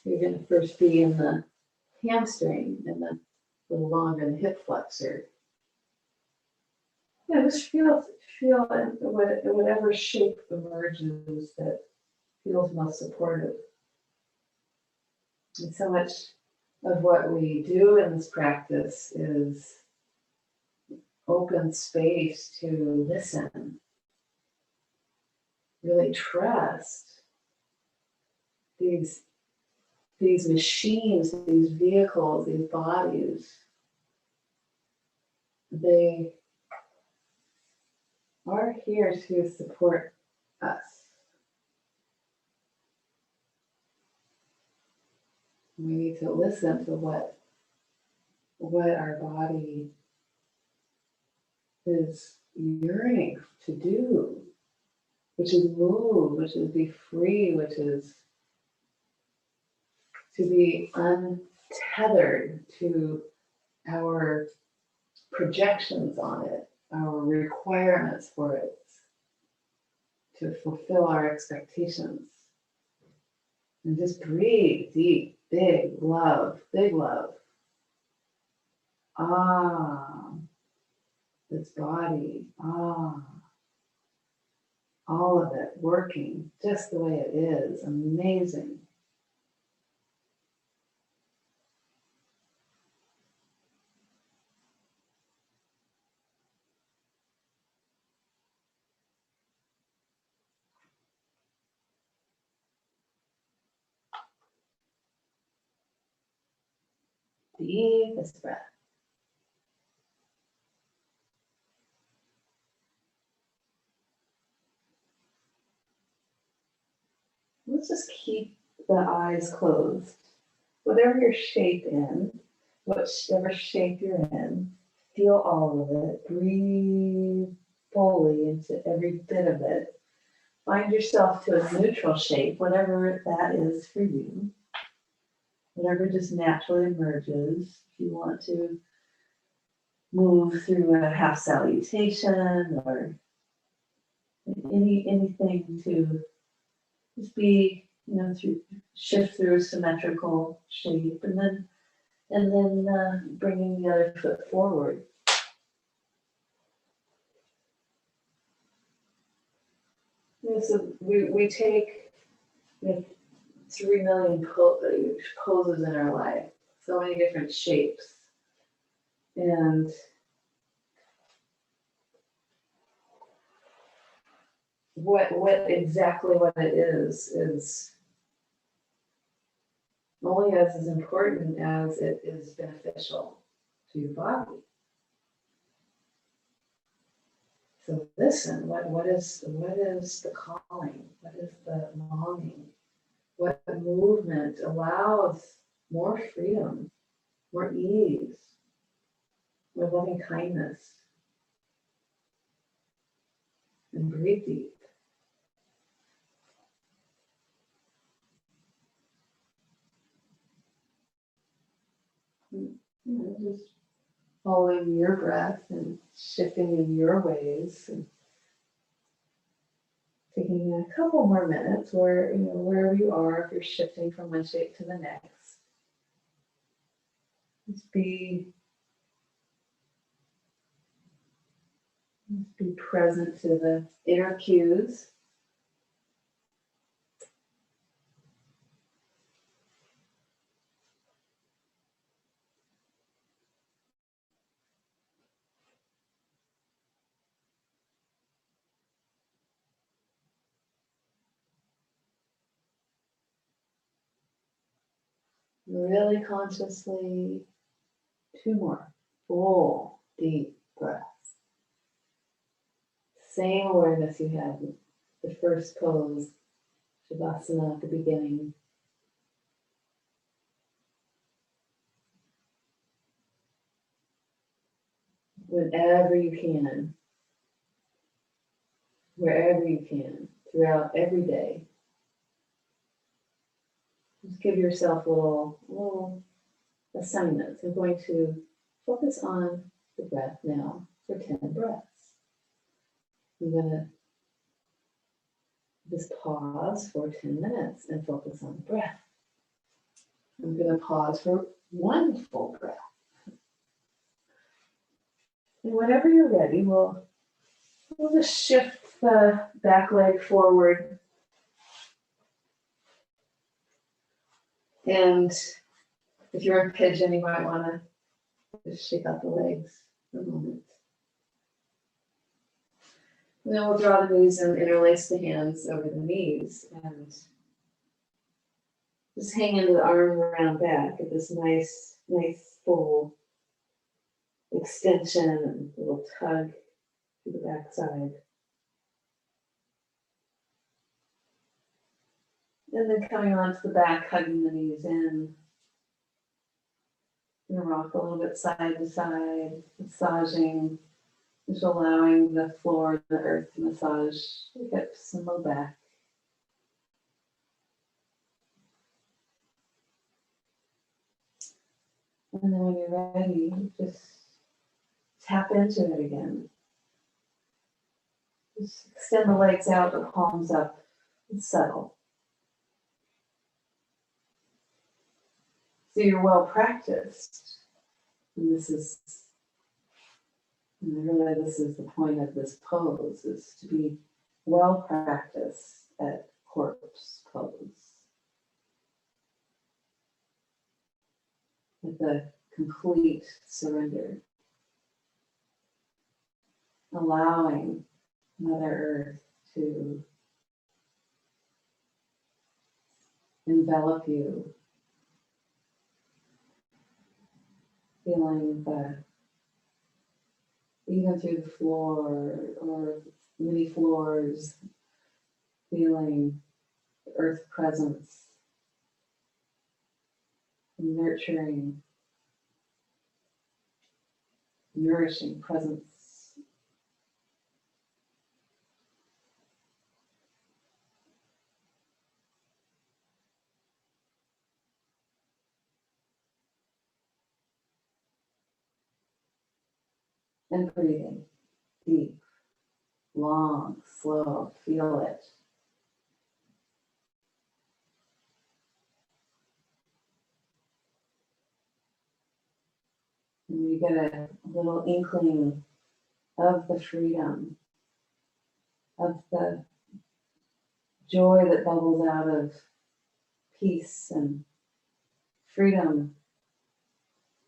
you're going to first be in the hamstring and then a little longer in the hip flexor. Yeah, just feel in whatever shape emerges that feels most supportive. And so much of what we do in this practice is open space to listen, really trust these machines, these vehicles, these bodies. They are here to support us. We need to listen to what our body is yearning to do, which is move, which is be free, which is to be untethered to our projections on it, our requirements for it, to fulfill our expectations. And just breathe deep, big love, big love. Ah, this body, all of it working just the way it is, amazing. Deepest breath. Let's just keep the eyes closed. Whatever your shape in, whatever shape you're in, feel all of it. Breathe fully into every bit of it. Find yourself to a neutral shape, whatever that is for you. Whatever just naturally emerges. If you want to move through a half salutation or anything to just be, shift through a symmetrical shape, and then bringing the other foot forward. So we take 3 million poses in our life, so many different shapes, and what it is only as important as it is beneficial to your body. So listen, what is the calling? What is the longing? What movement allows more freedom, more ease, more loving kindness? And breathe deep. Just following your breath and shifting in your ways, and taking a couple more minutes where, wherever you are, if you're shifting from one shape to the next, just be present to the inner cues. Really consciously, 2 more full, deep breaths. Same awareness you had with the first pose, Shavasana at the beginning. Whenever you can, wherever you can, throughout every day, just give yourself little assignments. I'm going to focus on the breath now for 10 breaths. I'm going to just pause for 10 minutes and focus on the breath. I'm going to pause for 1 full breath. And whenever you're ready, we'll just shift the back leg forward. And if you're in pigeon, you might want to just shake out the legs for a moment. And then we'll draw the knees and interlace the hands over the knees and just hang into the arm around back at this nice full extension and little tug to the back side. And then coming onto the back, hugging the knees in. And rock a little bit side to side, massaging, just allowing the floor and the earth to massage the hips and low back. And then when you're ready, just tap into it again. Just extend the legs out, the palms up, and settle. So you're well practiced. And this is the point of this pose, is to be well practiced at corpse pose. With a complete surrender. Allowing Mother Earth to envelop you. Feeling even through the floor or many floors, feeling the earth presence, nurturing, nourishing presence. And breathing deep, long, slow, feel it. And you get a little inkling of the freedom, of the joy that bubbles out of peace and freedom.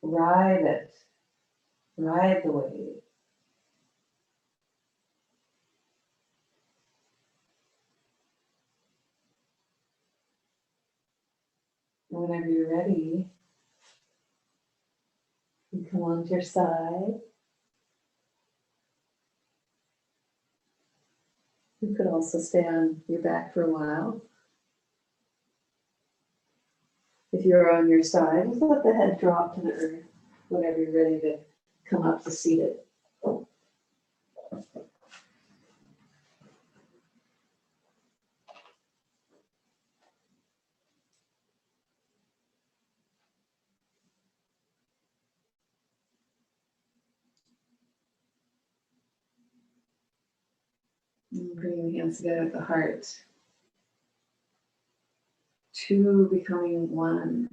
Ride it, ride the wave. And whenever you're ready, you come onto your side. You could also stay on your back for a while. If you're on your side, just let the head drop to the earth whenever you're ready to come up to seated. And bringing the hands together at the heart. 2 becoming 1.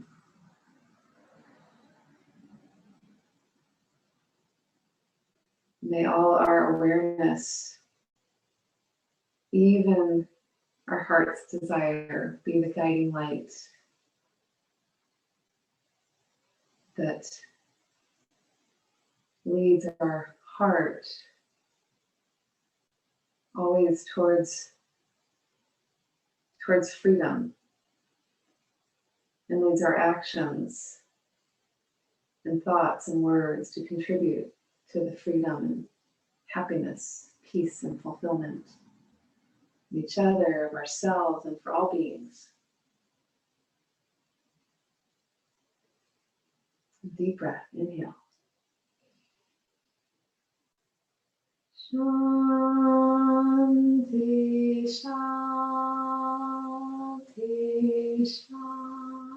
May all our awareness, even our heart's desire, be the guiding light that leads our heart always towards freedom. and leads our actions and thoughts and words to contribute to the freedom and happiness, peace, and fulfillment of each other, of ourselves, and for all beings. Deep breath, inhale. Shanti, shanti, shanti.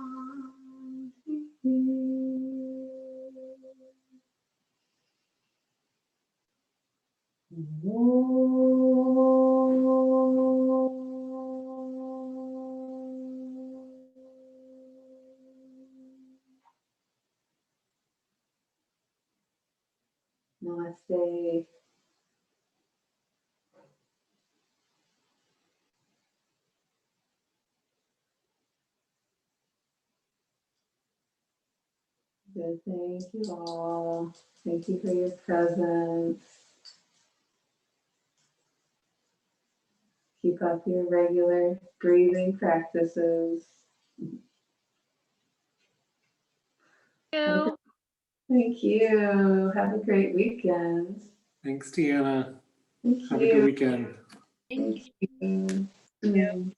Namaste. Good, thank you all. Thank you for your presence. Keep up your regular breathing practices. Thank you. Have a great weekend. Thanks, Deanna. Thank Have a you. good weekend. Thank you.